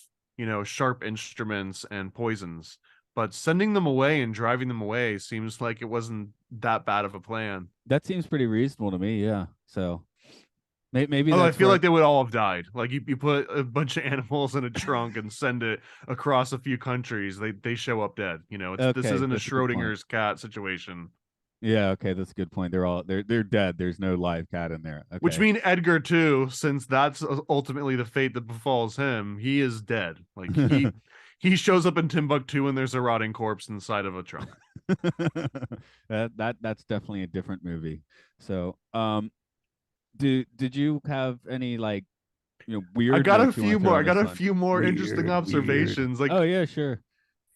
sharp instruments and poisons. But sending them away and driving them away seems like it wasn't that bad of a plan. That seems pretty reasonable to me. Yeah. So maybe Although I that's feel where like they would all have died. Like you put a bunch of animals in a trunk and send it across a few countries, they show up dead. This okay, isn't a that's a good point. Schrodinger's cat situation. Yeah, okay, that's a good point. They're dead. There's no live cat in there. Which Okay. mean Edgar too, since that's ultimately the fate that befalls him. He is dead. Like he shows up in Timbuktu and there's a rotting corpse inside of a trunk. That's definitely a different movie. So, did you have any like weird notes you want to throw I on got this a one? few more interesting Weird. observations. Like Oh yeah, sure.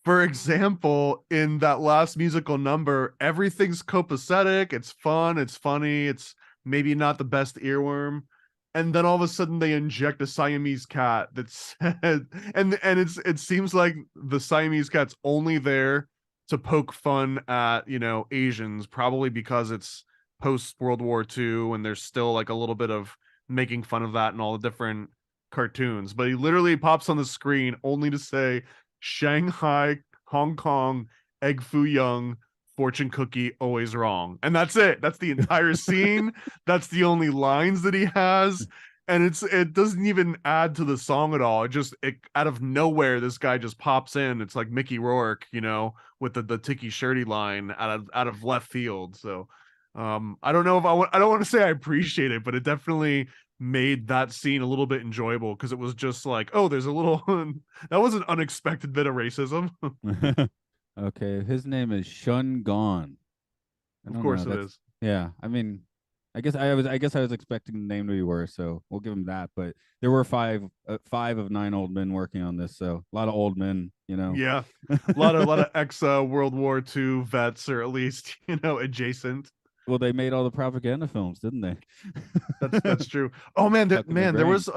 for example, in that last musical number, everything's copacetic, it's fun, it's funny, it's maybe not the best earworm. And then all of a sudden they inject a Siamese cat that said and it seems like the Siamese cat's only there to poke fun at, Asians, probably because it's post World War II and there's still like a little bit of making fun of that in all the different cartoons. But he literally pops on the screen only to say Shanghai, Hong Kong, Egg Foo Young, fortune cookie, always wrong. And that's it. That's the entire scene. That's the only lines that he has. And it doesn't even add to the song at all. It out of nowhere, this guy just pops in. It's like Mickey Rourke, with the Tiki Shirty line out of left field. So I don't know if I don't want to say I appreciate it, but it definitely made that scene a little bit enjoyable because it was just like, oh, there's a little that was an unexpected bit of racism. Okay, his name is Shun Gone. I Of don't know. course it That's is. yeah. I mean, I guess I was expecting the name to be worse, so we'll give him that. But there were 5 of 9 old men working on this, so a lot of old men. Yeah. A lot of ex World War II vets, or at least, adjacent. Well, they made all the propaganda films, didn't they? That's true. Oh man, Stuck in their there brain. was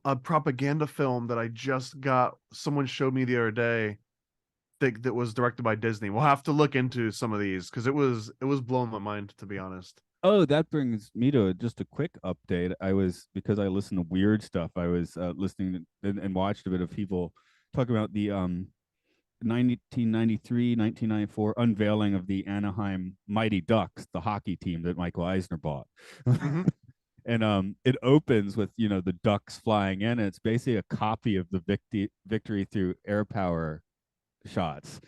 a propaganda film that I just got someone showed me the other day that was directed by Disney. We'll have to look into some of these because it was blowing my mind, to be honest. Oh, that brings me to just a quick update. Because I listen to weird stuff. I was listening and watched a bit of people talking about the 1993, 1994 unveiling of the Anaheim Mighty Ducks, the hockey team that Michael Eisner bought. Hmm. And it opens with the ducks flying in, and it's basically a copy of the victory through air power shots.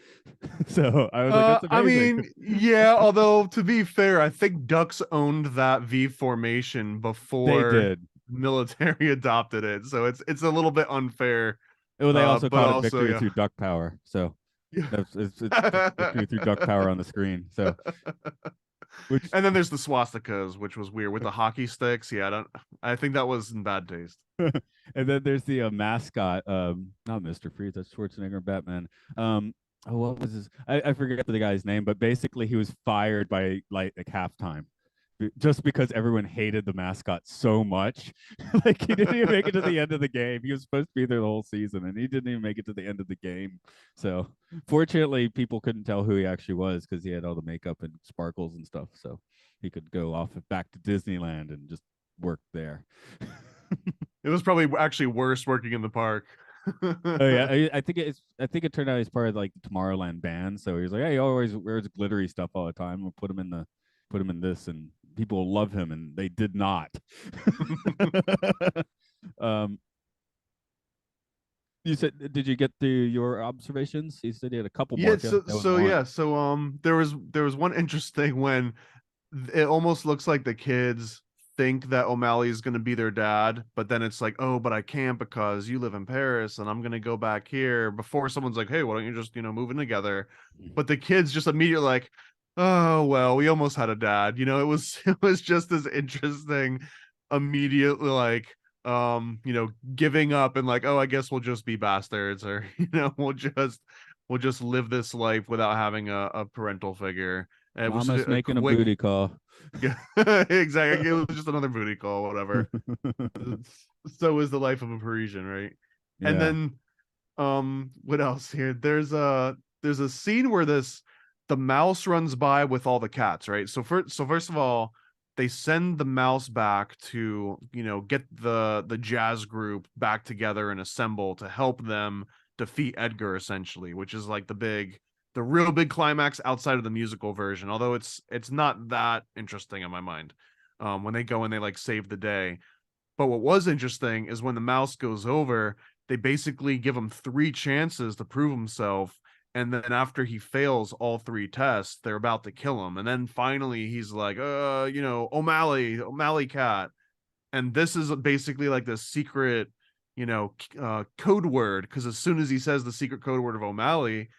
So I was like, that's I amazing. mean, yeah, although to be fair, I think Ducks owned that V formation They before did. military adopted it, so it's a little bit unfair. Oh, they also But called it also, victory yeah. through duck power. So Yeah. it's victory through duck power on the screen. So which And then there's the swastikas, which was weird with the hockey sticks. Yeah, I think that was in bad taste. and then there's the mascot, not Mr. Freeze, that's Schwarzenegger Batman. Oh, what was his? I forget the guy's name, but basically he was fired by like halftime just because everyone hated the mascot so much. Like he didn't even make it to the end of the game. He was supposed to be there the whole season, and he didn't even make it to the end of the game. So fortunately, people couldn't tell who he actually was because he had all the makeup and sparkles and stuff. So he could go off back to Disneyland and just work there. It was probably actually worse working in the park. Oh yeah, I think I think it turned out he's part of like the Tomorrowland band. So he's like, hey, he always wears glittery stuff all the time. We'll put him in this, and people love him, and they did not. um, you said, did you get through your observations? You said you had a couple more. Yeah, If you had so one. yeah, so there was one interesting when it almost looks like the kids think that O'Malley is going to be their dad, but then it's like, oh, but I can't because you live in Paris and I'm going to go back here before someone's like, hey, why don't you just, move in together? But the kids just immediately like, oh, well, we almost had a dad. It was it was just as interesting immediately like giving up and like, oh, I guess we'll just be bastards or we'll just live this life without having a parental figure. It was Mama's a making a quick. booty call. Yeah, exactly. It was just another booty call, whatever. So is the life of a Parisian, right? And Yeah. then, what else here? There's a scene where the mouse runs by with all the cats, right? So first of all, they send the mouse back to get the jazz group back together and assemble to help them defeat Edgar, essentially, which is like the real big climax outside of the musical version, although it's not that interesting in my mind. When they go and they like save the day. But what was interesting is when the mouse goes over, they basically give him three chances to prove himself. And then after he fails all three tests, they're about to kill him. And then finally he's like, O'Malley cat. And this is basically like the secret, code word. Because as soon as he says the secret code word of O'Malley,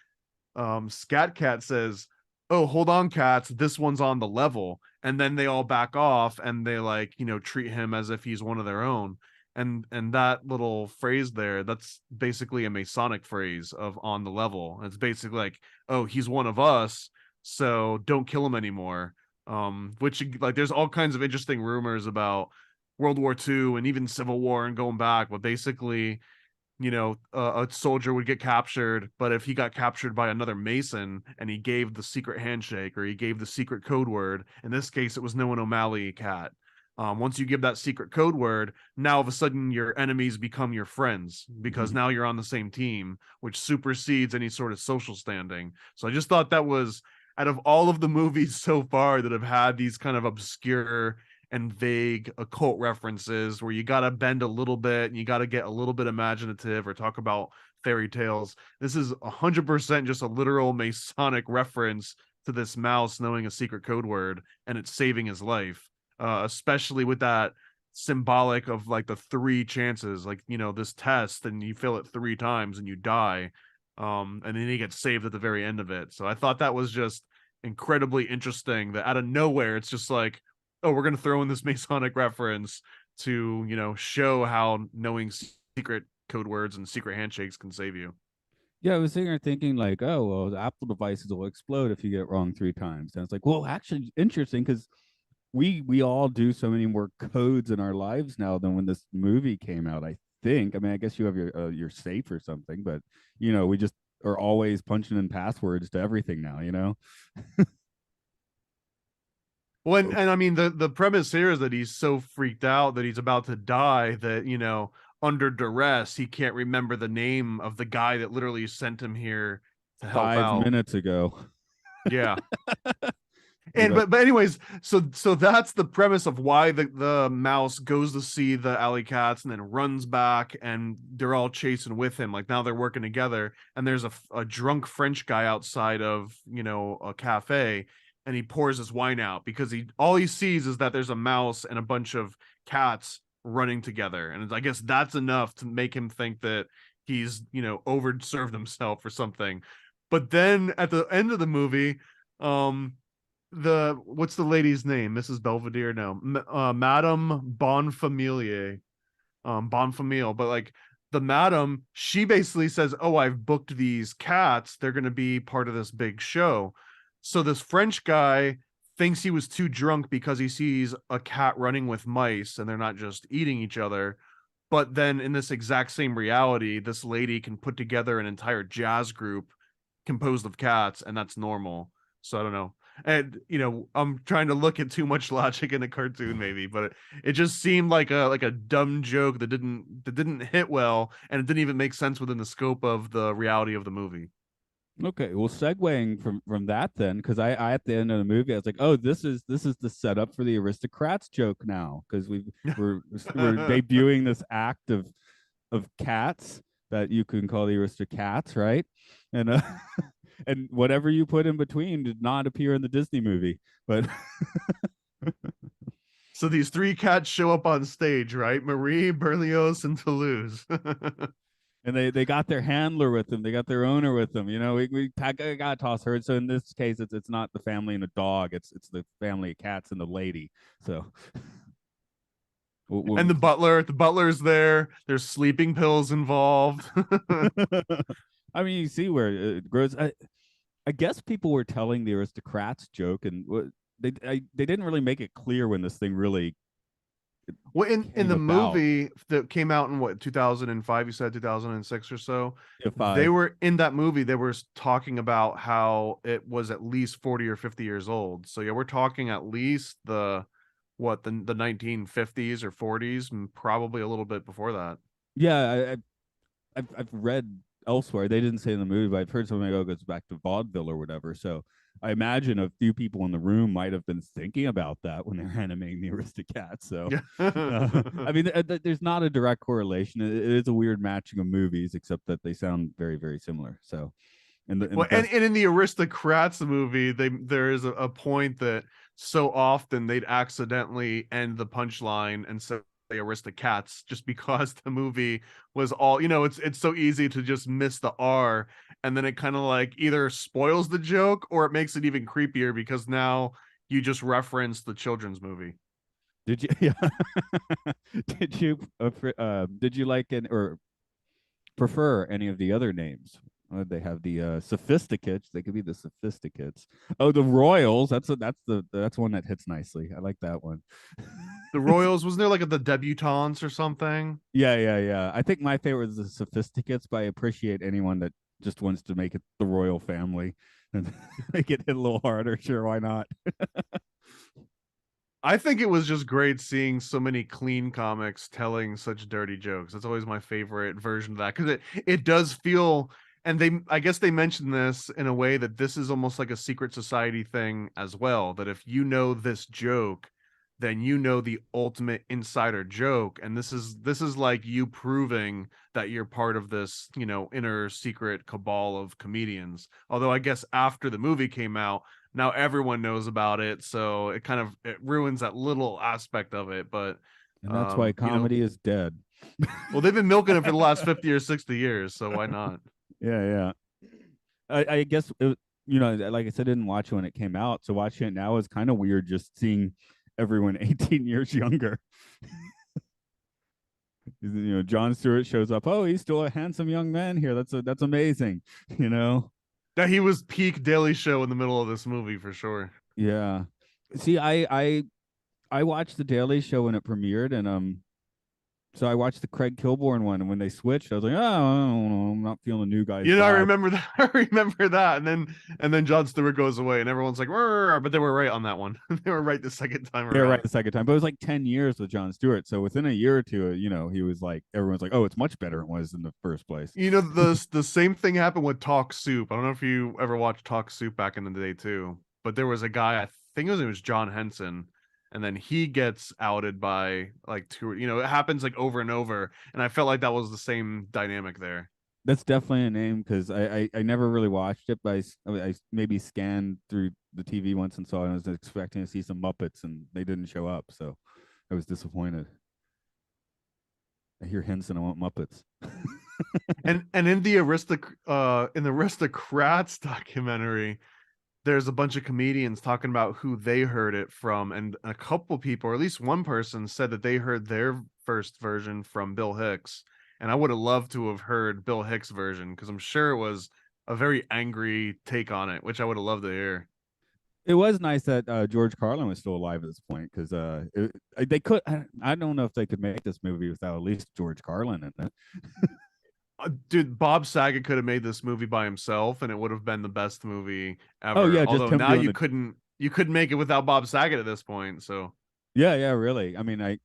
Scat Cat says, "Oh, hold on, cats. This one's on the level." And then they all back off and they like, treat him as if he's one of their own. And that little phrase there, that's basically a Masonic phrase of on the level. It's basically like, "Oh, he's one of us, so don't kill him anymore." Which like there's all kinds of interesting rumors about World War II and even Civil War and going back, but basically a soldier would get captured, but if he got captured by another Mason and he gave the secret handshake or he gave the secret code word, in this case, it was no one O'Malley cat. Once you give that secret code word, now all of a sudden your enemies become your friends because now you're on the same team, which supersedes any sort of social standing. So I just thought that was out of all of the movies so far that have had these kind of obscure and vague occult references where you got to bend a little bit and you got to get a little bit imaginative or talk about fairy tales. This is 100% just a literal Masonic reference to this mouse knowing a secret code word and it's saving his life, especially with that symbolic of like the three chances, like, this test and you fail it three times and you die. And then he gets saved at the very end of it. So I thought that was just incredibly interesting that out of nowhere, it's just like, oh, we're going to throw in this Masonic reference to, show how knowing secret code words and secret handshakes can save you. Yeah, I was sitting there thinking like, oh, well, the Apple devices will explode if you get it wrong three times. And it's like, well, actually, interesting because we all do so many more codes in our lives now than when this movie came out. I think. I mean, I guess you have your safe or something, but we just are always punching in passwords to everything now. Well, and I mean the premise here is that he's so freaked out that he's about to die that under duress he can't remember the name of the guy that literally sent him here to help 5 minutes ago. Yeah. He's And like, but anyways, so that's the premise of why the mouse goes to see the alley cats and then runs back and they're all chasing with him. Like now they're working together and there's a drunk French guy outside of a cafe and he pours his wine out because he all he sees is that there's a mouse and a bunch of cats running together, and I guess that's enough to make him think that he's overserved himself or something. But then at the end of the movie, the what's the lady's name? Mrs. Belvedere? No, Madame Bonfamilier, Bonfamille. But like the madam, she basically says, "Oh, I've booked these cats. They're going to be part of this big show." So this French guy thinks he was too drunk because he sees a cat running with mice and they're not just eating each other. But then in this exact same reality, this lady can put together an entire jazz group composed of cats, and that's normal. So I don't know. And I'm trying to look at too much logic in the cartoon, maybe, but it just seemed like a dumb joke that didn't hit well, and it didn't even make sense within the scope of the reality of the movie. Okay, well, segueing from that then, because I at the end of the movie, I was like, oh, this is the setup for the Aristocrats joke now, because we're debuting this act of cats that you can call the Aristocats, right? And and whatever you put in between did not appear in the Disney movie, but So these three cats show up on stage, right? Marie, Berlioz, and Toulouse. and they got their handler with them, they got their owner with them. We gotta toss her. So in this case, it's not the family and a dog, it's the family of cats and the lady. So And the butler's there. There's sleeping pills involved. I mean, you see where it grows. I guess people were telling the Aristocrats joke, and they didn't really make it clear when this thing really Well, in came the about. movie that came out in what, 2005, you said 2006 or so, If they I were in that movie, they were talking about how it was at least 40 or 50 years old. So yeah, we're talking at least the 1950s or 40s, and probably a little bit before that. yeah, I've read elsewhere. They didn't say in the movie, but I've heard something like, oh, it goes back to vaudeville or whatever. So I imagine a few people in the room might have been thinking about that when they're animating the Aristocats. So, Yeah. I mean, there's not a direct correlation. It is a weird matching of movies, except that they sound very, very similar. So, in the Well, and, best, and in the Aristocrats movie, there is a point that so often they'd accidentally end the punchline and say Aristocats just because the movie was all, it's so easy to just miss the R, and then it kind of like either spoils the joke or it makes it even creepier because now you just reference the children's movie. did you? Yeah, did you like an or prefer any of the other names? They have the sophisticates. They could be the sophisticates. Oh, the royals. That's one that hits nicely. I like that one. The Royals, wasn't there like the debutantes or something? Yeah, yeah, yeah. I think my favorite is the sophisticates, but I appreciate anyone that just wants to make it the royal family and make it hit a little harder. Sure, why not? I think it was just great seeing so many clean comics telling such dirty jokes. That's always my favorite version of that, because it does feel, and I guess they mentioned this in a way that this is almost like a secret society thing as well, that if you know this joke, then you know the ultimate insider joke, and this is like you proving that you're part of this, inner secret cabal of comedians. Although I guess after the movie came out, now everyone knows about it, so it ruins that little aspect of it. But And that's why comedy is dead. well, they've been milking it for the last 50 or 60 years, so why not? Yeah, yeah. I guess like I said, I didn't watch it when it came out, so watching it now is kind of weird. Just seeing everyone 18 years younger. John Stewart shows up. Oh, he's still a handsome young man here. That's amazing. You know. That he was peak Daily Show in the middle of this movie for sure. Yeah. See, I watched the Daily Show when it premiered, and so I watched the Craig Kilborn one, and when they switched, I was like, oh, I don't know, I'm not feeling the new guy's I vibe. remember that. I remember that, and then Jon Stewart goes away, and everyone's like, but they were right on that one. They were right the second time They were right around. the second time, but it was like 10 years with Jon Stewart. So within a year or two, he was like, everyone's like, oh, it's much better than it was in the first place. The same thing happened with Talk Soup. I don't know if you ever watched Talk Soup back in the day too, but there was a guy, I think it was John Henson, and then he gets outed by like two. It happens like over and over, and I felt like that was the same dynamic there. That's definitely a name because I never really watched it, but I maybe scanned through the TV once and saw it. I was expecting to see some Muppets, and they didn't show up, so I was disappointed. I hear Henson. I want Muppets. And in the Aristocrats documentary, there's a bunch of comedians talking about who they heard it from, and a couple people, or at least one person, said that they heard their first version from Bill Hicks. And I would have loved to have heard Bill Hicks' version because I'm sure it was a very angry take on it, which I would have loved to hear. It was nice that George Carlin was still alive at this point because they could. I don't know if they could make this movie without at least George Carlin in it. Dude, Bob Saget could have made this movie by himself, and it would have been the best movie Oh ever. yeah, just Although him now doing the. you couldn't make it without Bob Saget at this point. So Yeah, yeah, really. I mean, I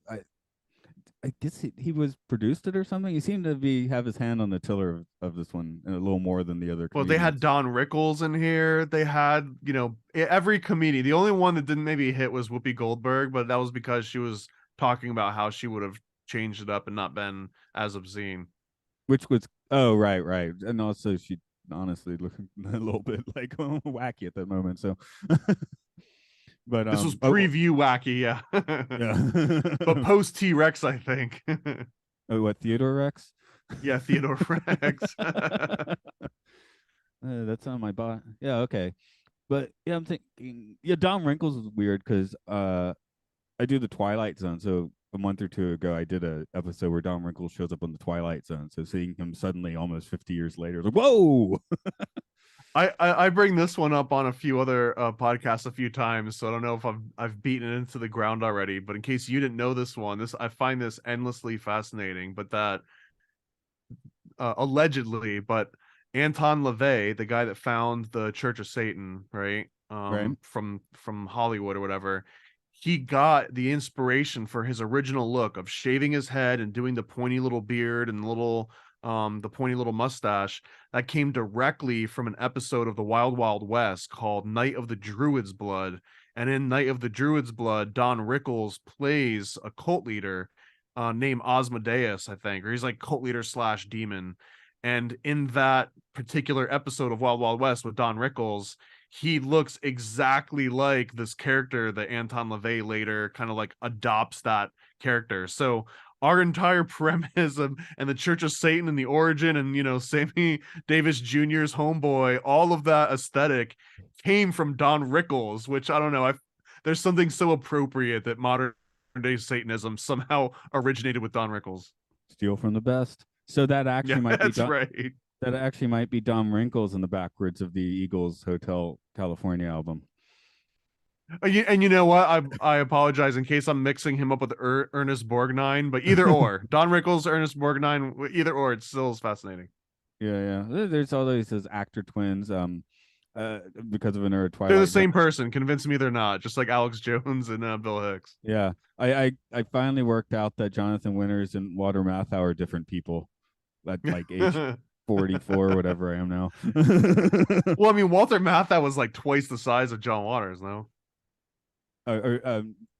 guess he was produced it or something. He seemed to have his hand on the tiller of this one a little more than the other well, they had comedians. Don Rickles in here. They had, every comedian. The only one that didn't maybe hit was Whoopi Goldberg, but that was because she was talking about how she would have changed it up and not been as obscene. Which was right, right, and also she honestly looking a little bit like wacky at that moment. So, but This was preview wacky, yeah. But yeah. post T-Rex, I think. Oh, what Theodore Rex? Yeah, Theodore Rex. That's on my bot. Yeah, okay. But yeah, I'm thinking. Yeah, Dom Wrinkles is weird because I do the Twilight Zone. So a month or two ago, I did a episode where Dom Wrinkles shows up on the Twilight Zone. So seeing him suddenly, almost 50 years later, like whoa. I bring this one up on a few other podcasts a few times, so I don't know if I've beaten it into the ground already. But in case you didn't know this one, I find this endlessly fascinating. But that allegedly, but Anton LaVey, the guy that found the Church of Satan, right, Right. from Hollywood or whatever, he got the inspiration for his original look of shaving his head and doing the pointy little beard and the pointy little mustache. That came directly from an episode of the Wild Wild West called Night of the Druid's Blood. And in Night of the Druid's Blood, Don Rickles plays a cult leader named Osmodeus, I think, or he's like cult leader slash demon. And in that particular episode of Wild Wild West with Don Rickles, he looks exactly like this character that Anton LaVey later kind of like adopts that character. So our entire premise of, and the Church of Satan and the origin and, Sammy Davis Jr.'s homeboy, all of that aesthetic came from Don Rickles, which I don't know. There's something so appropriate that modern day Satanism somehow originated with Don Rickles. Steal from the best. So that actually Yeah, might be that's right. that actually might be Dom Wrinkles in the backwards of the Eagles Hotel California album. And you know what? I apologize in case I'm mixing him up with Ernest Borgnine, but either or, Don Rickles, Ernest Borgnine, either or, it still is fascinating. Yeah, yeah. There's all these actor twins. Because of another Twilight. They're the same person. Convince me they're not. Just like Alex Jones and Bill Hicks. Yeah, I finally worked out that Jonathan Winters and Walter Matthau are different people at like age 44 or whatever I am now. Well, I mean, Walter Matthau was like twice the size of John Waters, no?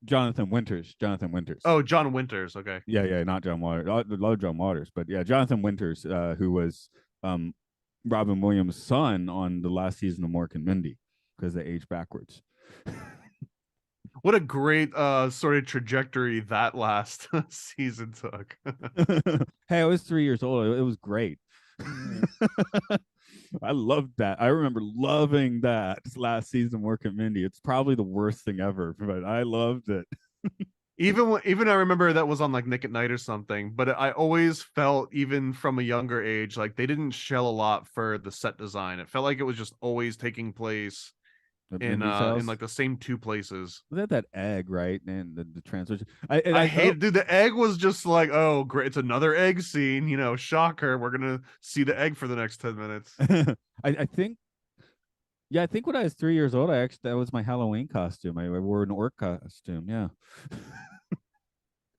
Jonathan Winters. Jonathan Winters. Oh, John Winters. Okay. Yeah, yeah, not John Waters. I love John Waters, but yeah, Jonathan Winters, who was Robin Williams' son on the last season of Mork and Mindy, because they age backwards. What a great sort of trajectory that last season took. Hey, I was 3 years old. It was great. I loved that. I remember loving that last season of Mork and Mindy. It's probably the worst thing ever, but I loved it. Even I remember that was on like Nick at Night or something, but I always felt, even from a younger age, like they didn't shell a lot for the set design. It felt like it was just always taking place in like the same two places. That egg, right? And the translation. I hate, dude. The egg was just like, oh great, it's another egg scene. Shocker. We're gonna see the egg for the next 10 minutes. I think. Yeah, I think when I was 3 years old, that was my Halloween costume. I wore an orc costume. Yeah.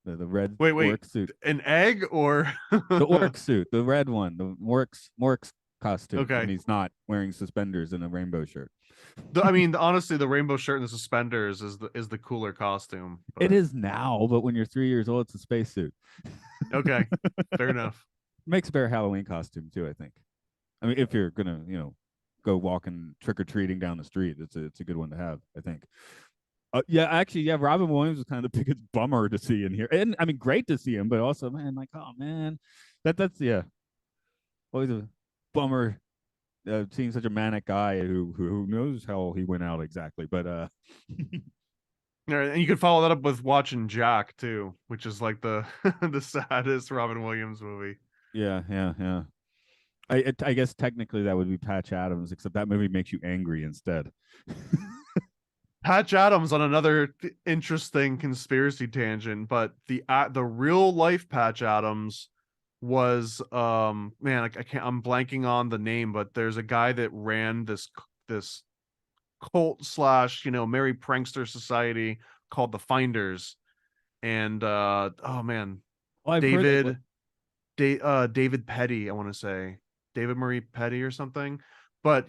The red orc suit. An egg or the orc suit, the red one, the Mork's costume. Okay. And he's not wearing suspenders and a rainbow shirt. I mean, honestly, the rainbow shirt and the suspenders is the cooler costume. But... It is now, but when you're 3 years old, it's a spacesuit. Okay, fair enough. Makes a better Halloween costume too, I think. I mean, if you're gonna, go walking trick or treating down the street, it's a good one to have, I think. Yeah, actually, yeah, Robin Williams was kind of the biggest bummer to see in here, and I mean, great to see him, but also, man, like, oh man, that's yeah, always a bummer seeing such a manic guy who knows how he went out exactly, but Yeah, and you could follow that up with watching Jack too, which is like the the saddest Robin Williams movie. yeah, yeah, yeah. I guess technically that would be Patch Adams, except that movie makes you angry instead. Patch Adams on another interesting conspiracy tangent, but the real life Patch Adams was man, I can't, I'm blanking on the name, but there's a guy that ran this cult slash merry prankster society called the Finders, and oh man, Oh, I've heard that. David David Petty, I want to say David Murray Petty or something. But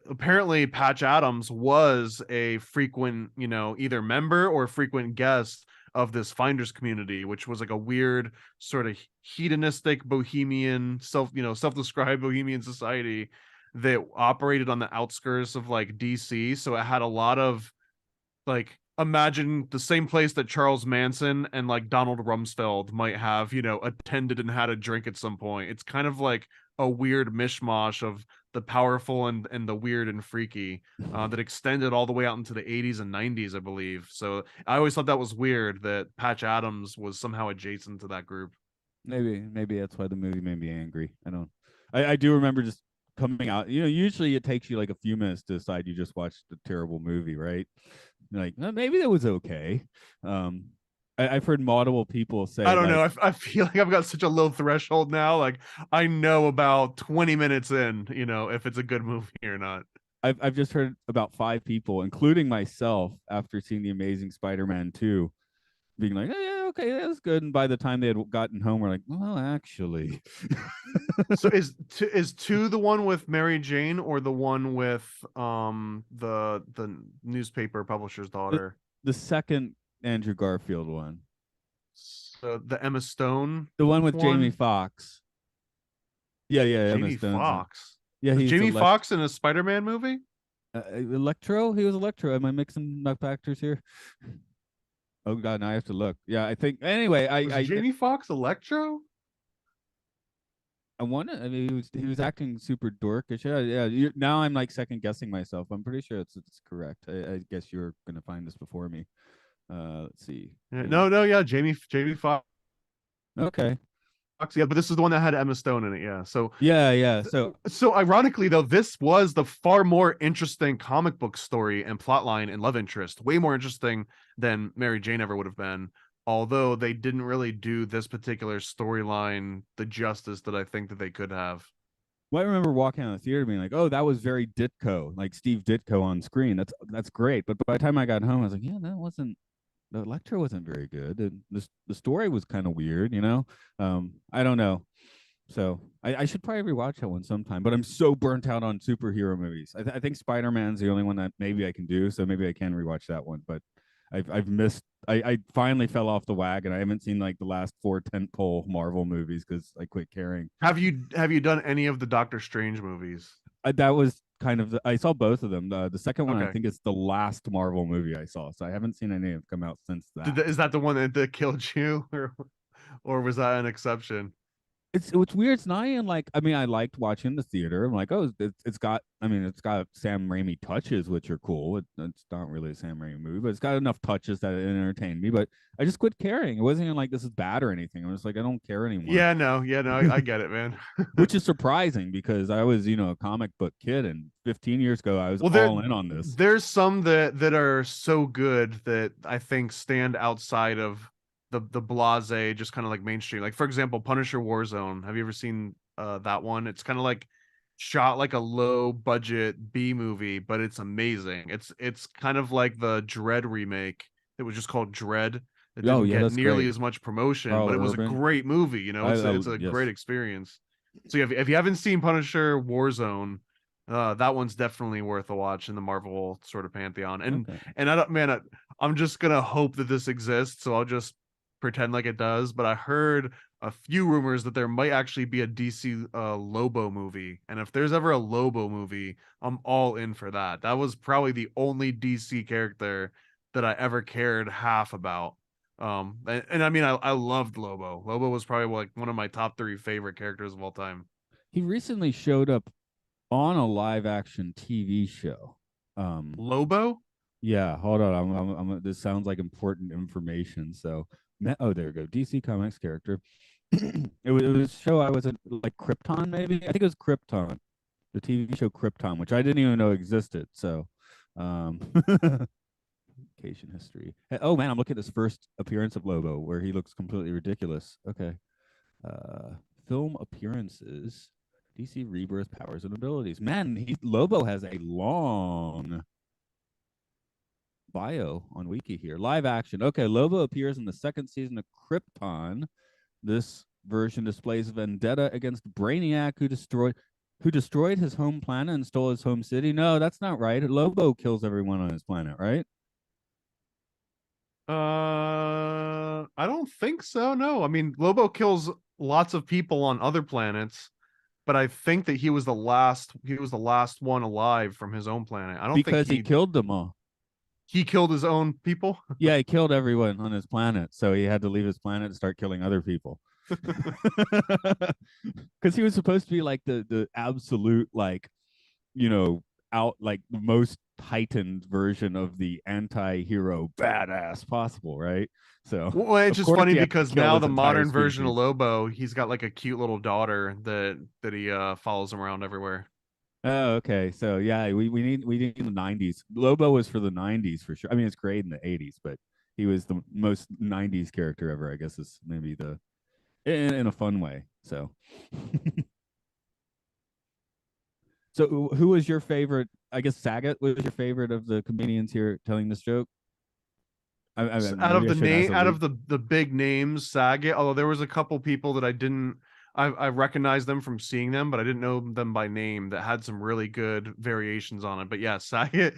apparently Patch Adams was a frequent, either member or frequent guest of this finders community, which was like a weird sort of hedonistic bohemian self-described bohemian society that operated on the outskirts of like DC. So it had a lot of like, imagine the same place that Charles Manson and like Donald Rumsfeld might have, attended and had a drink at some point. It's kind of like a weird mishmash of the powerful and the weird and freaky that extended all the way out into the 80s and 90s, I believe. So I always thought that was weird that Patch Adams was somehow adjacent to that group. Maybe that's why the movie made me angry. I do remember just coming out. Usually it takes you like a few minutes to decide you just watched a terrible movie, right? Like, maybe that was okay. I've heard multiple people say, I don't like, know. I feel like I've got such a low threshold now. Like I know about 20 minutes in, if it's a good movie or not. I've just heard about 5 people, including myself, after seeing the Amazing Spider-Man 2, being like, oh, yeah, okay, that's good. And by the time they had gotten home, we're like, well, actually, So is two the one with Mary Jane or the one with the newspaper publisher's the, daughter? the second Andrew Garfield one, So the Emma Stone the one with Jamie one? Foxx. Yeah, yeah, Emma Jamie Stone's. Foxx. Yeah, Was he's Jamie Foxx in a Spider-Man movie? Electro. He was Electro. Am I mixing up actors here? Oh God, now I have to look. Yeah, I think. Anyway, Was Jamie Foxx Electro? I want to. I mean, he was acting super dorkish. Yeah, yeah. Now I'm like second guessing myself. I'm pretty sure it's correct. I guess you're gonna find this before me. Let's see. Yeah, Jamie. no, yeah, Jamie Foxx. Okay. Yeah, but this is the one that had Emma Stone in it. Yeah. So Yeah, yeah. So so ironically though, this was the far more interesting comic book story and plotline and love interest, way more interesting than Mary Jane ever would have been, although they didn't really do this particular storyline the justice that I think that they could have. well, I remember walking out of the theater being like, "Oh, that was very Ditko, like Steve Ditko on screen. That's great." But by the time I got home, I was like, "Yeah, that wasn't the Electro wasn't very good. And the story was kind of weird, you know. I don't know. So I should probably rewatch that one sometime. But I'm so burnt out on superhero movies. I think Spider Man's the only one that maybe I can do. So maybe I can rewatch that one. But I've missed. I finally fell off the wagon. I haven't seen like the last 4 tentpole Marvel movies because I quit caring. Have you done any of the Doctor Strange movies? That was kind of I saw both of them. The second one I Okay. think is the last Marvel movie I saw. So I haven't seen any have come out since that. Is that the one that killed you, or was that an exception? It's weird. It's not even like, I mean, I liked watching the theater. I'm like, oh, it's got, I mean, it's got Sam Raimi touches, which are cool. It's not really a Sam Raimi movie, but it's got enough touches that it entertained me. But I just quit caring. It wasn't even like this is bad or anything. I was like, I don't care anymore, Yeah, no, I get it, man. which is surprising because I was, a comic book kid, and 15 years ago I was Well, all in on this. there's some that are so good that I think stand outside of the blase, just kind of like mainstream. Like for example, Punisher Warzone. Have you ever seen that one? It's kind of like shot like a low budget B movie, but it's amazing. It's kind of like the Dread remake. It was just called Dread. It Oh didn't yeah, get that's nearly great. as much promotion, Carl but it was a Urban. great movie. It's a great Yes. experience. So if you haven't seen Punisher Warzone, that one's definitely worth a watch in the Marvel sort of pantheon. Okay. And I don't, man, I'm just gonna hope that this exists, so I'll just pretend like it does. But I heard a few rumors that there might actually be a DC Lobo movie, and if there's ever a Lobo movie, I'm all in for that. That was probably the only DC character that I ever cared half about. And I mean, I loved Lobo. Lobo was probably like one of my top 3 favorite characters of all time. He recently showed up on a live action TV show. Lobo? Yeah, hold on. This sounds like important information. So, oh, there we go. DC Comics character. It was a show I was in, like Krypton, maybe. I think it was Krypton, the TV show Krypton, which I didn't even know existed. So, vacation history. Oh man, I'm looking at this first appearance of Lobo, where he looks completely ridiculous. Okay, film appearances. DC Rebirth powers and abilities. Man, Lobo has a long bio on Wiki here. Live action. Okay, Lobo appears in the second season of Krypton. This version displays vendetta against Brainiac, who destroyed his home planet and stole his home city. No, that's not right. Lobo kills everyone on his planet, right? I don't think so. No, I mean, Lobo kills lots of people on other planets, but I think that he was the last. He was the last one alive from his own planet. I don't think Because he killed them all. he killed his own people. Yeah, he killed everyone on his planet, so he had to leave his planet to start killing other people. Because he was supposed to be like the absolute, like, out, like the most heightened version of the anti-hero badass possible, right? So Well, it's just funny because now the modern version of species. Lobo, he's got like a cute little daughter that he follows around everywhere. Oh, okay. So yeah, we need the 90s. Lobo was for the 90s for sure. I mean, it's great in the 80s, but he was the most 90s character ever, I guess, is maybe the in a fun way. So so who was your favorite? I guess Saget was your favorite of the comedians here telling this joke. Out of Maybe I the should ask name, a out lead. of the big names, Saget. Although there was a couple people that I didn't, I recognized them from seeing them, but I didn't know them by name. That had some really good variations on it. But yeah, Saget,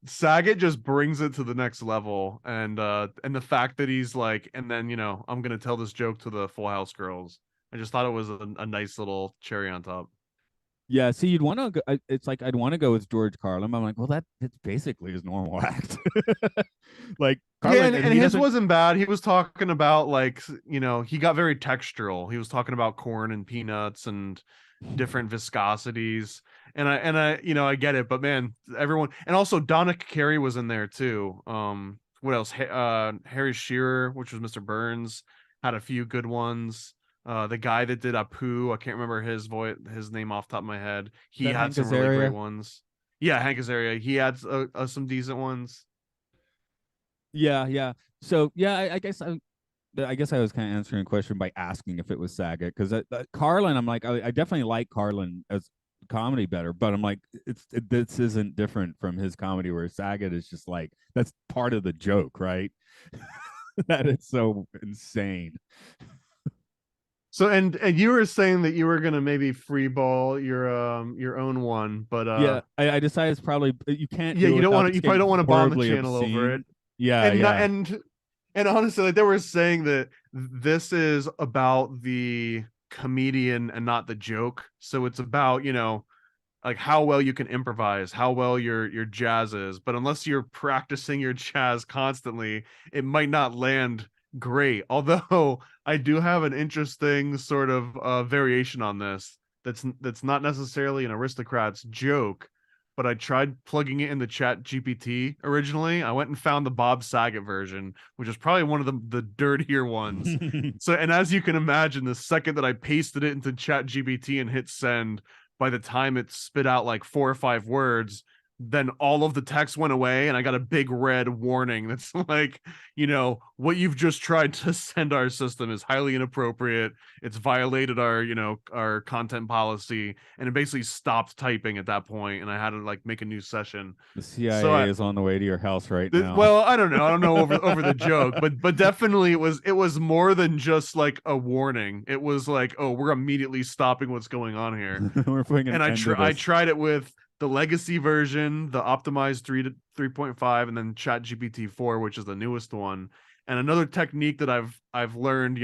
Saget just brings it to the next level, and the fact that he's like, and then I'm gonna tell this joke to the Full House girls. I just thought it was a nice little cherry on top. Yeah, see, you'd want to go. It's like I'd want to go with George Carlin. I'm like, well, it's basically his normal act. Like Yeah, Carlin, and and he his doesn't. wasn't bad. He was talking about like, he got very textural. He was talking about corn and peanuts and different viscosities. And I get it, but man, everyone, and also Donna Carey was in there too. What else? Harry Shearer, which was Mr. Burns, had a few good ones. The guy that did Apu, I can't remember his name off the top of my head. Is He that had Hank some really great Azaria? ones. Yeah, Hank Azaria. He had some decent ones. Yeah, yeah. So yeah, I guess I was kind of answering a question by asking if it was Saget because Carlin, I'm like, I definitely like Carlin as comedy better, but I'm like, this isn't different from his comedy where Saget is just like that's part of the joke, right? That is so insane. So and you were saying that you were gonna maybe freeball your own one, but Yeah, I decided it's probably you can't yeah, do it you don't without want to this you probably getting don't want to bomb the horribly channel over it. obscene. Yeah, And not, yeah. and honestly, like they were saying that this is about the comedian and not the joke. So it's about, like how well you can improvise, how well your jazz is. But unless you're practicing your jazz constantly, it might not land great. Although I do have an interesting sort of variation on this. That's not necessarily an Aristocrats joke, but I tried plugging it in the Chat GPT originally. I went and found the Bob Saget version, which is probably one of the dirtier ones. So, and as you can imagine, the second that I pasted it into Chat GPT and hit send, by the time it spit out like 4 or 5 words, then all of the text went away and I got a big red warning that's like, what you've just tried to send our system is highly inappropriate. It's violated our content policy, and it basically stopped typing at that point, and I had to like make a new session. The So CIA is on the way to your house right now. well, I don't know. I don't know over the joke, but definitely it was more than just like a warning. It was like, oh, we're immediately stopping what's going on here. We're putting an And end to I this. tried it with the legacy version, the optimized 3.5, and then Chat GPT 4, which is the newest one. And another technique that I've learned,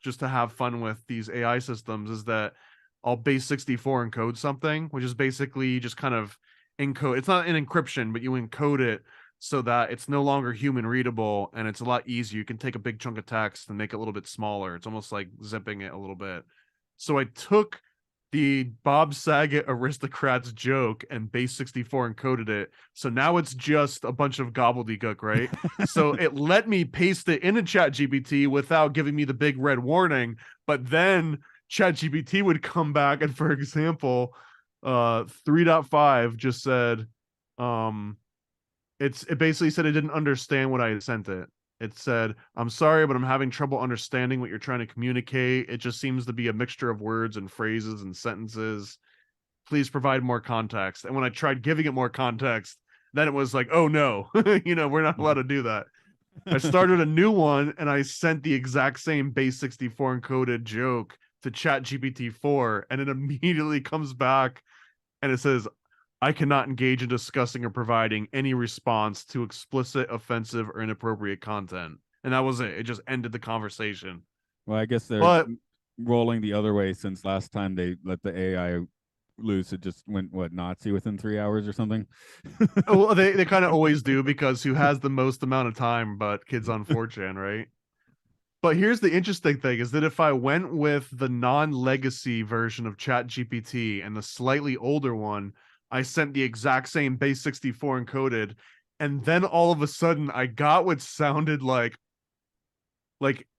just to have fun with these AI systems, is that I'll base 64 encode something, which is basically just kind of encode. It's not an encryption, but you encode it so that it's no longer human readable and it's a lot easier. You can take a big chunk of text and make it a little bit smaller. It's almost like zipping it a little bit. So I took the Bob Saget Aristocrats joke and base 64 encoded it. So now it's just a bunch of gobbledygook, right? So it let me paste it into ChatGPT without giving me the big red warning. But then ChatGPT would come back and, for example, 3.5 just said, it basically said it didn't understand what I had sent it. It said, I'm sorry, but I'm having trouble understanding what you're trying to communicate. It just seems to be a mixture of words and phrases and sentences. Please provide more context. And when I tried giving it more context, then it was like, oh no, we're not allowed to do that. I started a new one and I sent the exact same base 64 encoded joke to ChatGPT 4, and it immediately comes back and it says, I cannot engage in discussing or providing any response to explicit, offensive, or inappropriate content. And that was it. It just ended the conversation. Well, I guess they're But rolling the other way since last time they let the AI loose. It just went, what, Nazi within 3 hours or something? well, they kind of always do, because who has the most amount of time but kids on 4chan, right? But here's the interesting thing is that if I went with the non-legacy version of ChatGPT and the slightly older one, I sent the exact same base 64 encoded, and then all of a sudden I got what sounded like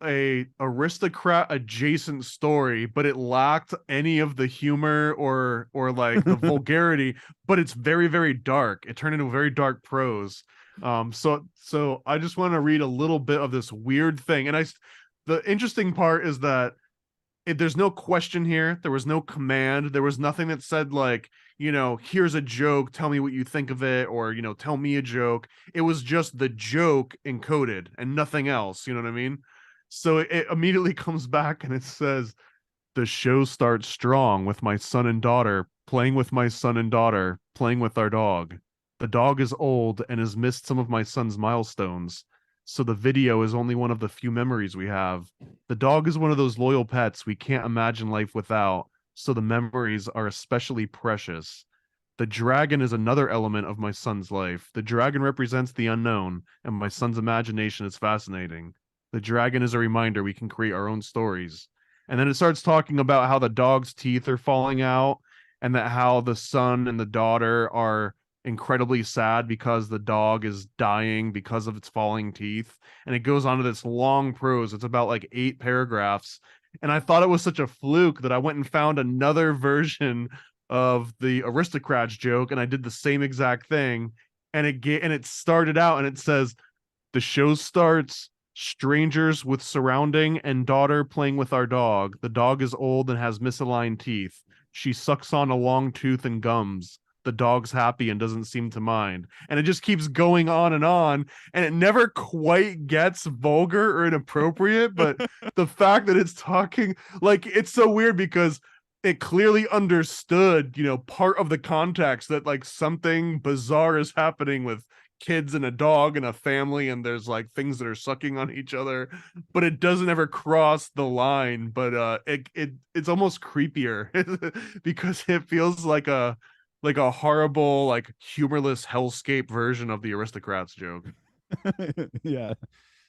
a aristocrat adjacent story, but it lacked any of the humor or like the vulgarity, but it's very, very dark. It turned into a very dark prose. So I just want to read a little bit of this weird thing. And the interesting part is that there's no question here. There was no command. There was nothing that said like, here's a joke, tell me what you think of it, or, tell me a joke. It was just the joke encoded and nothing else. You know what I mean? So it immediately comes back and it says, the show starts strong with my son and daughter, playing with my son and daughter, playing with our dog. The dog is old and has missed some of my son's milestones. So the video is only one of the few memories we have. The dog is one of those loyal pets we can't imagine life without, so the memories are especially precious. The dragon is another element of my son's life. The dragon represents the unknown, and my son's imagination is fascinating. The dragon is a reminder we can create our own stories. And then it starts talking about how the dog's teeth are falling out, and that how the son and the daughter are incredibly sad because the dog is dying because of its falling teeth. And it goes on to this long prose. It's about like 8 paragraphs. And I thought it was such a fluke that I went and found another version of the Aristocrats joke, and I did the same exact thing. And it started out and it says, the show starts strangers with surrounding and daughter playing with our dog. The dog is old and has misaligned teeth. She sucks on a long tooth and gums. The dog's happy and doesn't seem to mind. And it just keeps going on, and it never quite gets vulgar or inappropriate. But the fact that it's talking, like, it's so weird because it clearly understood, part of the context that like something bizarre is happening with kids and a dog and a family, and there's like things that are sucking on each other, but it doesn't ever cross the line. But it's almost creepier because it feels like a horrible, like humorless hellscape version of the Aristocrats joke. Yeah,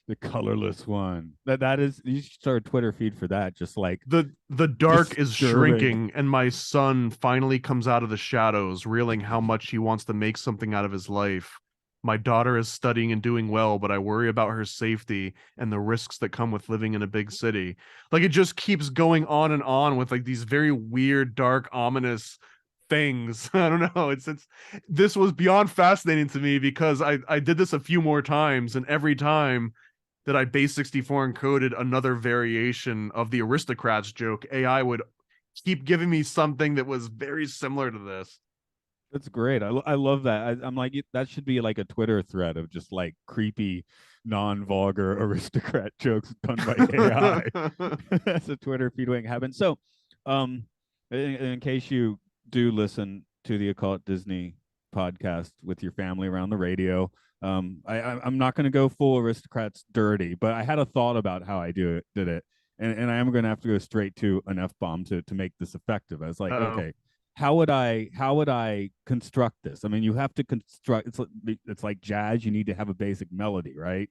the colorless one. That is, you should start a Twitter feed for that. Just like the dark is disturbing. shrinking, and my son finally comes out of the shadows, realizing how much he wants to make something out of his life. My daughter is studying and doing well, but I worry about her safety and the risks that come with living in a big city. Like, it just keeps going on and on with like these very weird, dark, ominous things. I don't know. It's this was beyond fascinating to me because I did this a few more times, and every time that I base 64 encoded another variation of the Aristocrats joke, AI would keep giving me something that was very similar to this. That's great. I love that. I'm like, that should be like a Twitter thread of just like creepy, non-vulgar aristocrat jokes done by AI. That's a Twitter feed waiting to happen. So, in case you do listen to the Occult Disney podcast with your family around the radio, I'm not going to go full Aristocrats dirty, but I had a thought about how I did it, and I am going to have to go straight to an F-bomb to make this effective. I was like, Uh-oh. okay, how would I construct this? I mean, you have to construct. It's like jazz. You need to have a basic melody, right?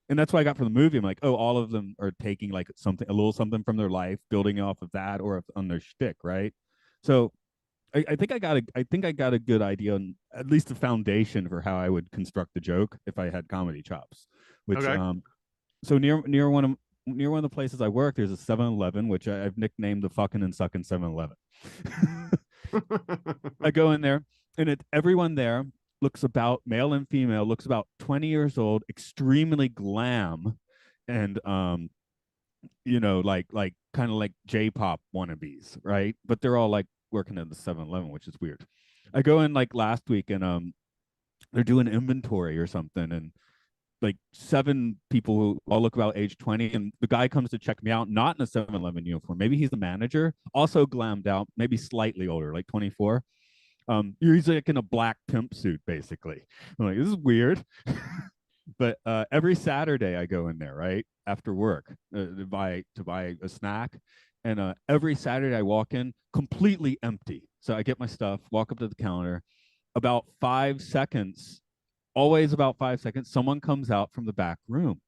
And that's what I got from the movie. I'm like, oh, all of them are taking like something, a little something from their life, building off of that or on their shtick, right? So I think I got a good idea on at least a foundation for how I would construct the joke if I had comedy chops. Which Okay. so near one of the places I work, there's a 7-Eleven, which I've nicknamed the fucking and sucking 7-Eleven. I go in there, and everyone there looks about, male and female, looks about 20 years old, extremely glam, and like kind of like J-pop wannabes, right? But they're all like working at the 7-Eleven, which is weird. I go in like last week, and they're doing inventory or something, and like 7 people who all look about age 20, and the guy comes to check me out, not in a 7-Eleven uniform. Maybe he's the manager, also glammed out, maybe slightly older, like 24. He's like in a black pimp suit, basically. I'm like, this is weird. But every Saturday I go in there, right after work, to buy a snack, and every Saturday I walk in completely empty. So I get my stuff, walk up to the counter. About 5 seconds, always about 5 seconds, someone comes out from the back room,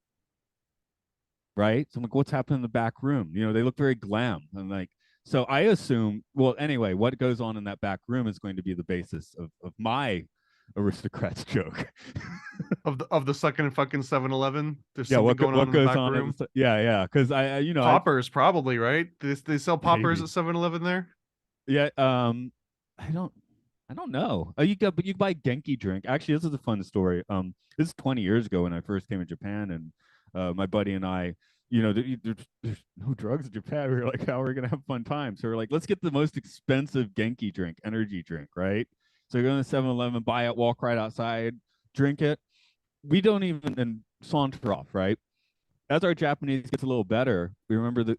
right? So I'm like, what's happening in the back room? They look very glam. And like, so I assume, well, anyway, what goes on in that back room is going to be the basis of my aristocrats joke. Of the second fucking 7-Eleven, there's Yeah, something going on what in the goes back on? room. Yeah, because I Poppers, probably, right? They sell poppers maybe at 7-Eleven there. yeah. I don't know. But you buy Genki drink. Actually, this is a fun story. This is 20 years ago when I first came to Japan, and my buddy and I, there's no drugs in Japan. We were like, how are we gonna have a fun time? So we're like, let's get the most expensive Genki drink, energy drink, right? So we go to the 7-Eleven, buy it, walk right outside, drink it. We don't even and saunter off, right? As our Japanese gets a little better, we remember the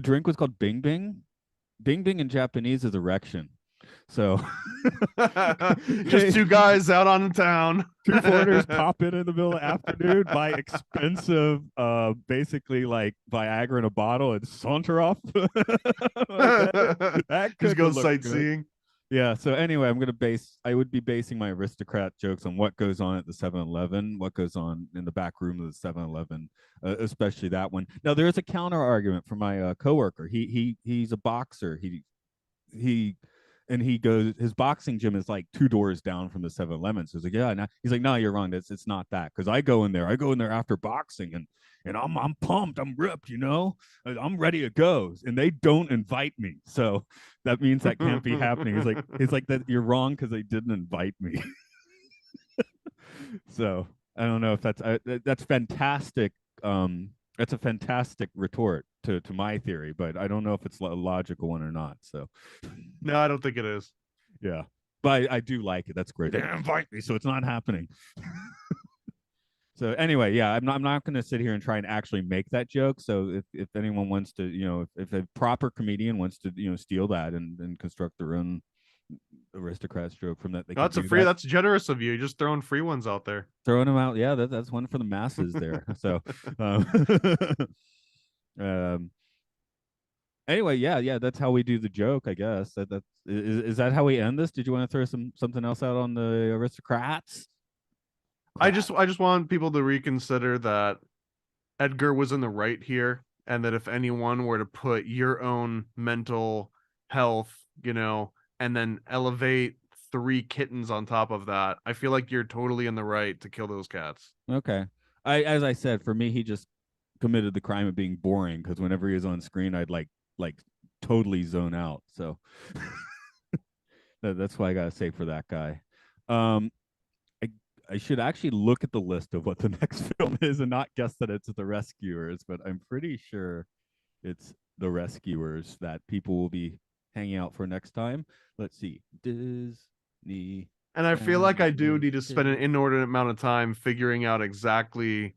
drink was called Bing Bing. Bing Bing in Japanese is erection. So Just they, two guys out on the town. two foreigners pop in the middle of the afternoon, buy expensive, basically like Viagra in a bottle, and saunter off. Like that Just could go look good. sightseeing. Yeah. So anyway, I would be basing my aristocrat jokes on what goes on at the 7-Eleven, what goes on in the back room of the 7-Eleven, especially that one. Now there is a counter argument for my coworker. He's a boxer. He and he goes, his boxing gym is like 2 doors down from the 7-Eleven. So he's like, yeah. No. He's like, no, you're wrong. It's not that, because I go in there after boxing, and I'm pumped, I'm ripped, I'm ready to go, and they don't invite me. So that means that can't be happening. He's like that you're wrong because they didn't invite me. So I don't know if that's fantastic. That's a fantastic retort to my theory, but I don't know if it's a logical one or not. So No, I don't think it is. yeah, but I do like it. That's great. They didn't invite me, so it's not happening. So anyway, yeah, I'm not going to sit here and try and actually make that joke. So if anyone wants to, if a proper comedian wants to, steal that and construct their own aristocrats joke from that, they No, can that's a do free. that. That's generous of you. Just throwing free ones out there. Throwing them out, yeah, that's one for the masses there. So, um, um, anyway, yeah, that's how we do the joke, I guess. Is that how we end this? Did you want to throw something else out on the aristocrats? I just want people to reconsider that Edgar was in the right here, and that if anyone were to put your own mental health, and then elevate 3 kittens on top of that, I feel like you're totally in the right to kill those cats. Okay. As I said, for me, he just committed the crime of being boring, because whenever he was on screen, I'd like totally zone out. So that's why I gotta say for that guy. Um, I I should actually look at the list of what the next film is and not guess that it's The Rescuers, but I'm pretty sure it's The Rescuers that people will be hanging out for next time. Let's see. Disney And I feel like I do need to spend an animated. inordinate amount of time figuring out exactly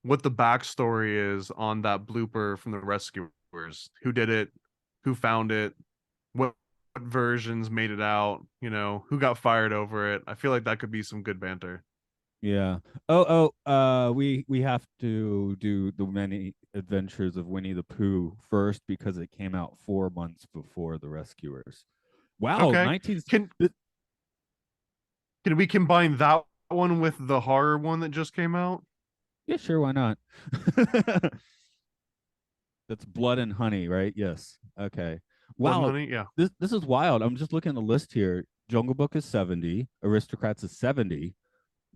what the backstory is on that blooper from the rescuers. Who did it? Who found it? What versions made it out? Who got fired over it? I feel like that could be some good banter. Yeah. We have to do the many adventures of Winnie the Pooh first because it came out 4 months before the Rescuers. Wow, Okay. 19. Can can we combine that one with the horror one that just came out? Yeah, sure, why not? That's Blood and Honey, right? Yes. Okay. Blood and Wow, Honey? Yeah. this is wild. I'm just looking at the list here. Jungle Book is 70, Aristocrats is 70,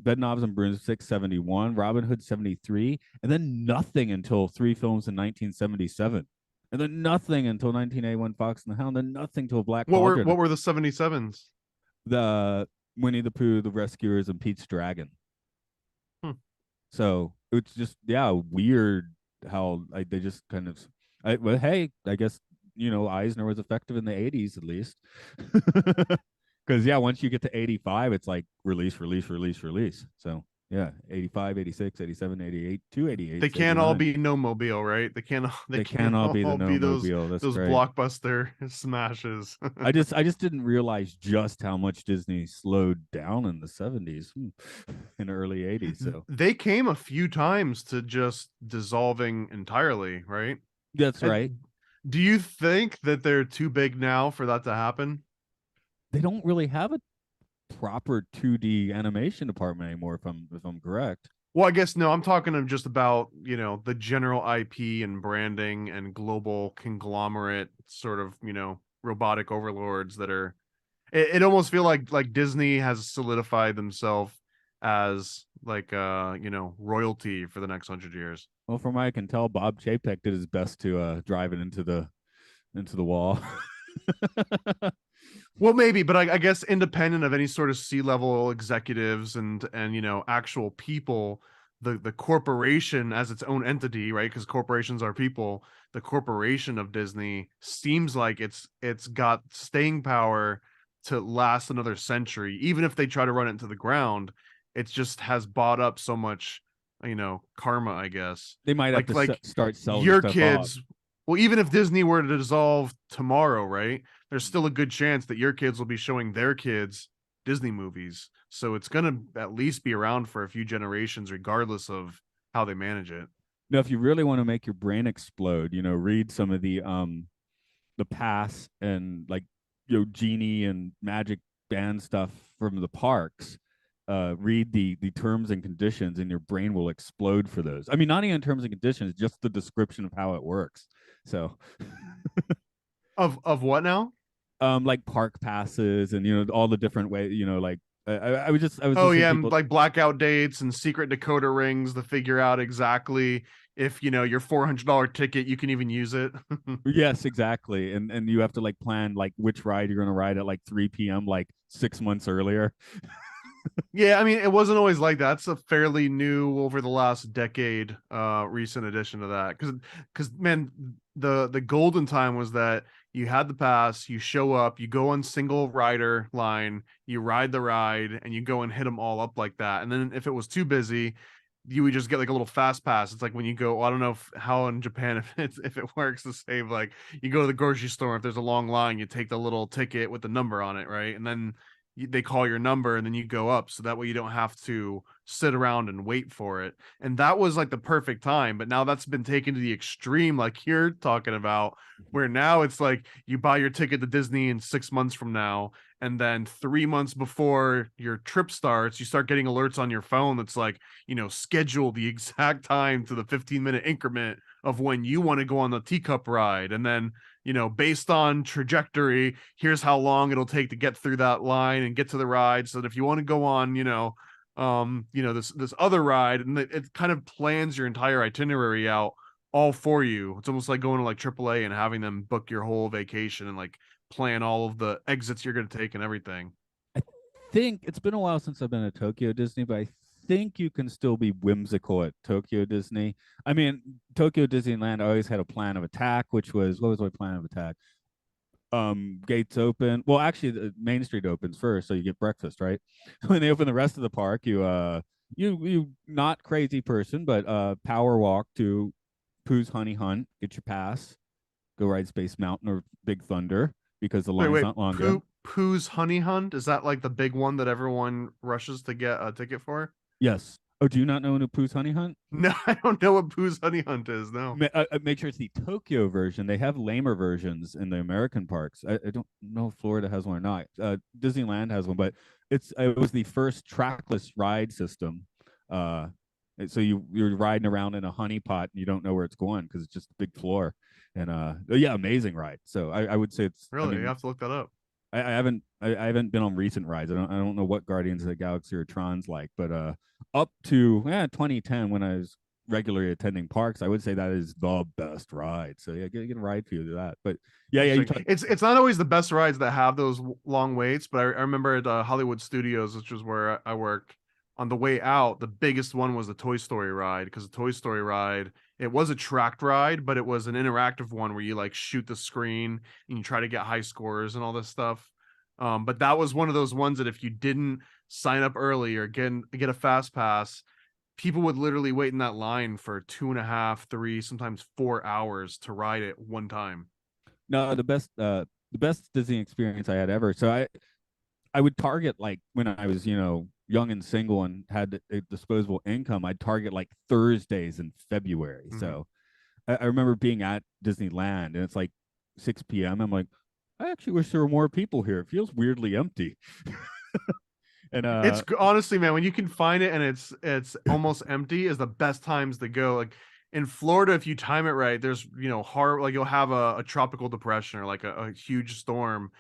Bedknobs and Broomsticks 71, Robin Hood 73, and then nothing until three films in 1977. And then nothing until 1981 Fox and the Hound, then nothing till Black Cauldron. What were the 77s? The Winnie the Pooh, The Rescuers, and Pete's Dragon. Hmm. So it's just weird how they just kind of. Well, hey, I guess Eisner was effective in the '80s at least, because once you get to '85, it's like release, release, release, release. So yeah, '85, '86, '87, '88, two They '88s, can't all '89. be no mobile, right? They They can't can't all be the all no be mobile. That's those right. blockbuster smashes. I just didn't realize just how much Disney slowed down in the '70s and early '80s. So They came a few times to just dissolving entirely, right? that's right. And do you think that they're too big now for that to happen? They don't really have a proper 2D animation department anymore, if I'm correct. Well, I guess no, I'm talking of just about, the general IP and branding and global conglomerate sort of, robotic overlords that are it almost feel like Disney has solidified themselves as like royalty for the next 100 years. Well, from what I can tell, Bob Chapek did his best to drive it into the wall. Well, maybe, but I guess independent of any sort of C-level executives and actual people, the corporation as its own entity, right? Because corporations are people. The corporation of Disney seems like it's got staying power to last another century, even if they try to run it into the ground. It just has bought up so much, karma, I guess. They might have Like to like start selling your stuff off. kids. Well, even if Disney were to dissolve tomorrow, right? There's still a good chance that your kids will be showing their kids Disney movies. So it's going to at least be around for a few generations, regardless of how they manage it. Now, if you really want to make your brain explode, read some of the past and like genie and magic band stuff from the parks. Read the terms and conditions, and your brain will explode for those. I mean, not even terms and conditions, just the description of how it works. So, Of what now? like park passes and all the different ways. Like I was Oh listening to yeah, people. like blackout dates and secret decoder rings to figure out exactly if your $400 ticket you can even use it. Yes, exactly, and you have to like plan like which ride you're gonna ride at like 3 p.m. like 6 months earlier. Yeah, I mean, it wasn't always like that. It's a fairly new over the last decade recent addition to that. Cuz man, the golden time was that you had the pass, you show up, you go on single rider line, you ride the ride and you go and hit them all up like that. And then if it was too busy, you would just get like a little fast pass. It's like when you go, well, I don't know how in Japan if it works to save like you go to the grocery store, if there's a long line, you take the little ticket with the number on it, right? And then they call your number and then you go up so that way you don't have to sit around and wait for it. And that was like the perfect time, but now that's been taken to the extreme like you're talking about, where now it's like you buy your ticket to Disney in 6 months from now, and then 3 months before your trip starts you start getting alerts on your phone that's like, schedule the exact time to the 15-minute increment of when you want to go on the teacup ride, and then based on trajectory, here's how long it'll take to get through that line and get to the ride. So that if you want to go on, this other ride, and it kind of plans your entire itinerary out all for you. It's almost like going to like AAA and having them book your whole vacation and like plan all of the exits you're going to take and everything. I think it's been a while since I've been at Tokyo Disney, but I think you can still be whimsical at Tokyo Disney. I mean, Tokyo Disneyland always had a plan of attack, which was what was my plan of attack? Gates open. Well, actually, the Main Street opens first, so you get breakfast, right? When they open the rest of the park, you not crazy person, but power walk to Pooh's Honey Hunt, get your pass, go ride Space Mountain or Big Thunder because the Wait, line's wait. not long. Pooh's Honey Hunt, is that like the big one that everyone rushes to get a ticket for? Yes. Oh, do you not know Pooh's Honey Hunt? No, I don't know what Pooh's Honey Hunt is. No. Make sure it's the Tokyo version. They have lamer versions in the American parks. I don't know if Florida has one or not. Disneyland has one, but it was the first trackless ride system. Uh, so you're riding around in a honey pot and you don't know where it's going because it's just a big floor. And yeah, amazing ride. So I would say it's. I Really, you mean, have to look that up. I haven't been on recent rides. I don't know what Guardians of the Galaxy or Tron's like, but up to 2010 when I was regularly attending parks, I would say that is the best ride. So yeah, get a ride for you to that. But yeah, you Interesting. It's not always the best rides that have those long waits, but I remember at Hollywood Studios, which was where I worked. On the way out, the biggest one was the Toy Story ride because the Toy Story ride, it was a tracked ride, but it was an interactive one where you like shoot the screen and you try to get high scores and all this stuff. But that was one of those ones that if you didn't sign up early or get a fast pass, people would literally wait in that line for 2.5, 3, sometimes 4 hours to ride it one time. No, the best Disney experience I had ever. So I would target like when I was, young and single and had a disposable income, I'd target like Thursdays in February. Mm-hmm. So I remember being at Disneyland and it's like 6 p.m. I'm like, I actually wish there were more people here. It feels weirdly empty. And It's honestly, man, when you can find it and it's almost empty is the best times to go. Like in Florida, if you time it right, there's hard, like you'll have a tropical depression or like a huge storm.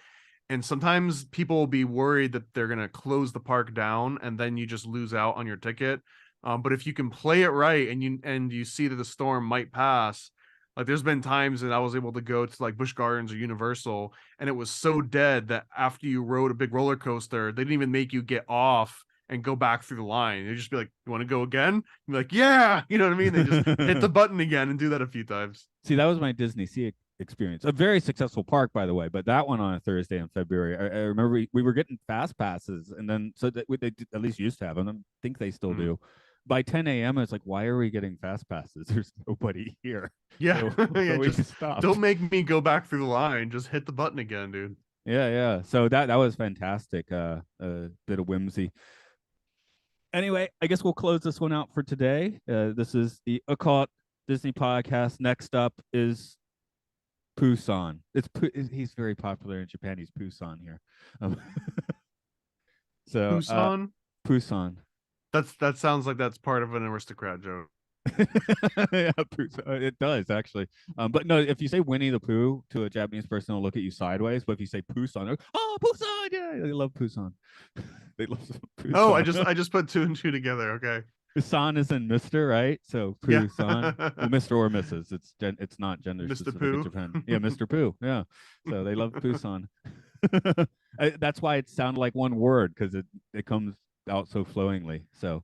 And sometimes people will be worried that they're gonna close the park down and then you just lose out on your ticket. But if you can play it right and you see that the storm might pass, like there's been times that I was able to go to like Busch Gardens or Universal, and it was so dead that after you rode a big roller coaster, they didn't even make you get off and go back through the line. They'd just be like, "You want to go again?" You'd be like, "Yeah," you know what I mean? They just hit the button again and do that a few times. See, that was my Disney Sea experience. A very successful park, by the way, but that one on a Thursday in February. I remember we were getting fast passes, and then so that they at least used to have them. I think they still do. By 10 a.m., it's like, why are we getting fast passes? There's nobody here. Yeah, So, yeah. we Just stop. don't make me go back through the line. Just hit the button again, dude. Yeah, yeah. So that was fantastic. A bit of whimsy. Anyway, I guess we'll close this one out for today. This is the Occult Disney podcast. Next up is Pusan. He's very popular in Japan. He's Pusan here. So Busan. Pusan. That sounds like that's part of an aristocrat joke. Yeah, it does actually. But no, if you say Winnie the Pooh to a Japanese person, they'll look at you sideways. But if you say Pusan, they're, oh, Pusan, yeah, they love Pusan. They love Pusan. Oh, I just put two and two together. Okay. San is in Mister, right? So Pooh San, well, Mr. or Mrs. It's not gender Mr. specific Pooh. in Japan. Yeah, Mr. Pooh. Yeah. So they love Pooh San. That's why it sounded like one word because it comes out so flowingly. So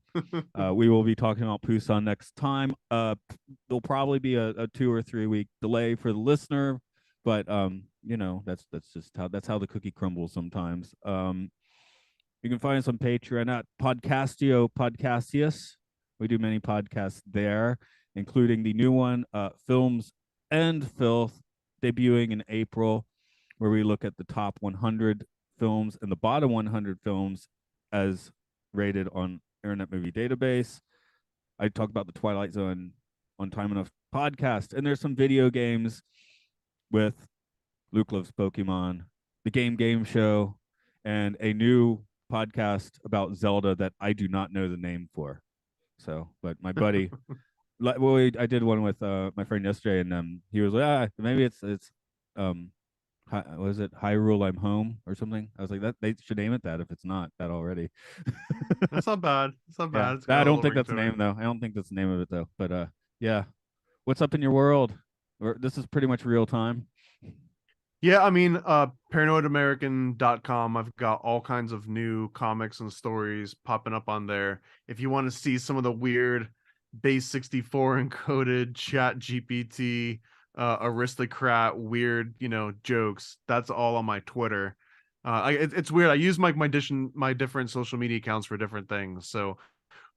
we will be talking about Pusan next time. There'll probably be a 2 or 3 week delay for the listener, but that's just how the cookie crumbles sometimes. You can find us on Patreon at Podcastio Podcastius. We do many podcasts there, including the new one, Films and Filth, debuting in April, where we look at the top 100 films and the bottom 100 films as rated on Internet Movie Database. I talk about the Twilight Zone on Time Enough podcast, and there's some video games with Luke Loves Pokemon, the Game Show, and a new podcast about Zelda that I do not know the name for. So, but my buddy, I did one with my friend yesterday, and he was like, maybe it's was it Hyrule I'm Home or something? I was like, that they should name it that if it's not that already. That's not bad. It's not bad. Yeah, I don't think that's the name though. I don't think that's the name of it though. But yeah, what's up in your world? This is pretty much real time. Yeah, I mean, paranoidamerican.com. I've got all kinds of new comics and stories popping up on there. If you want to see some of the weird base 64 encoded chat GPT aristocrat weird, jokes, that's all on my Twitter. It's weird. I use my different social media accounts for different things. So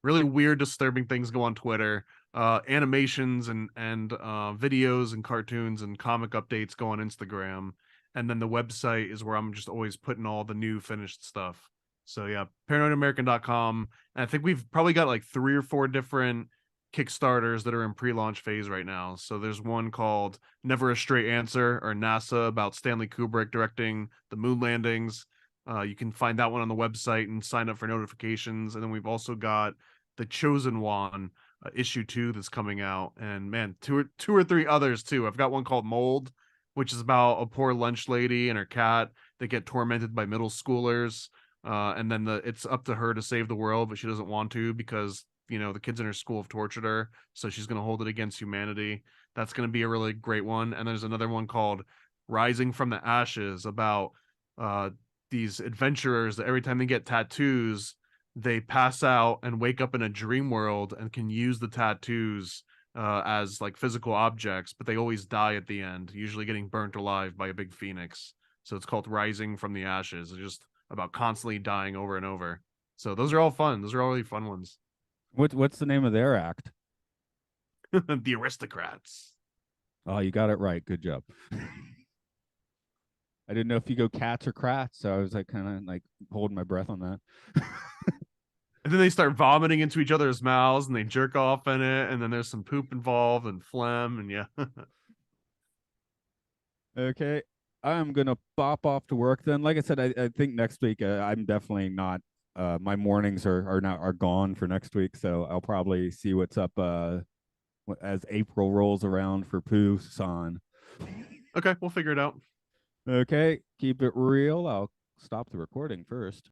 really weird, disturbing things go on Twitter. Animations and videos and cartoons and comic updates go on Instagram, and then the website is where I'm just always putting all the new finished stuff. So yeah, paranoidamerican.com. And I think we've probably got like 3 or 4 different Kickstarters that are in pre-launch phase right now. So there's one called Never a Straight Answer, or NASA, about Stanley Kubrick directing the moon landings. You can find that one on the website and sign up for notifications. And then we've also got The Chosen One, issue 2 that's coming out. And man, two or three others too. I've got one called Mold, which is about a poor lunch lady and her cat that get tormented by middle schoolers. And then it's up to her to save the world, but she doesn't want to because the kids in her school have tortured her, so she's going to hold it against humanity. That's going to be a really great one. And there's another one called Rising from the Ashes, about uh these adventurers that every time they get tattoos, they pass out and wake up in a dream world and can use the tattoos as like physical objects, but they always die at the end, usually getting burnt alive by a big phoenix. So it's called Rising from the Ashes. It's just about constantly dying over and over. So those are all fun. Those are all really fun ones. What's the name of their act? The Aristocrats. Oh, you got it right. Good job. I didn't know if you go cats or crats, so I was like kind of like holding my breath on that. And then they start vomiting into each other's mouths and they jerk off in it, and then there's some poop involved and phlegm, and yeah. Okay. I'm gonna pop off to work then. Like I said, I think next week I'm definitely not. My mornings are gone for next week, so I'll probably see what's up as April rolls around for Pusan. Okay, we'll figure it out. Okay, keep it real. I'll stop the recording first.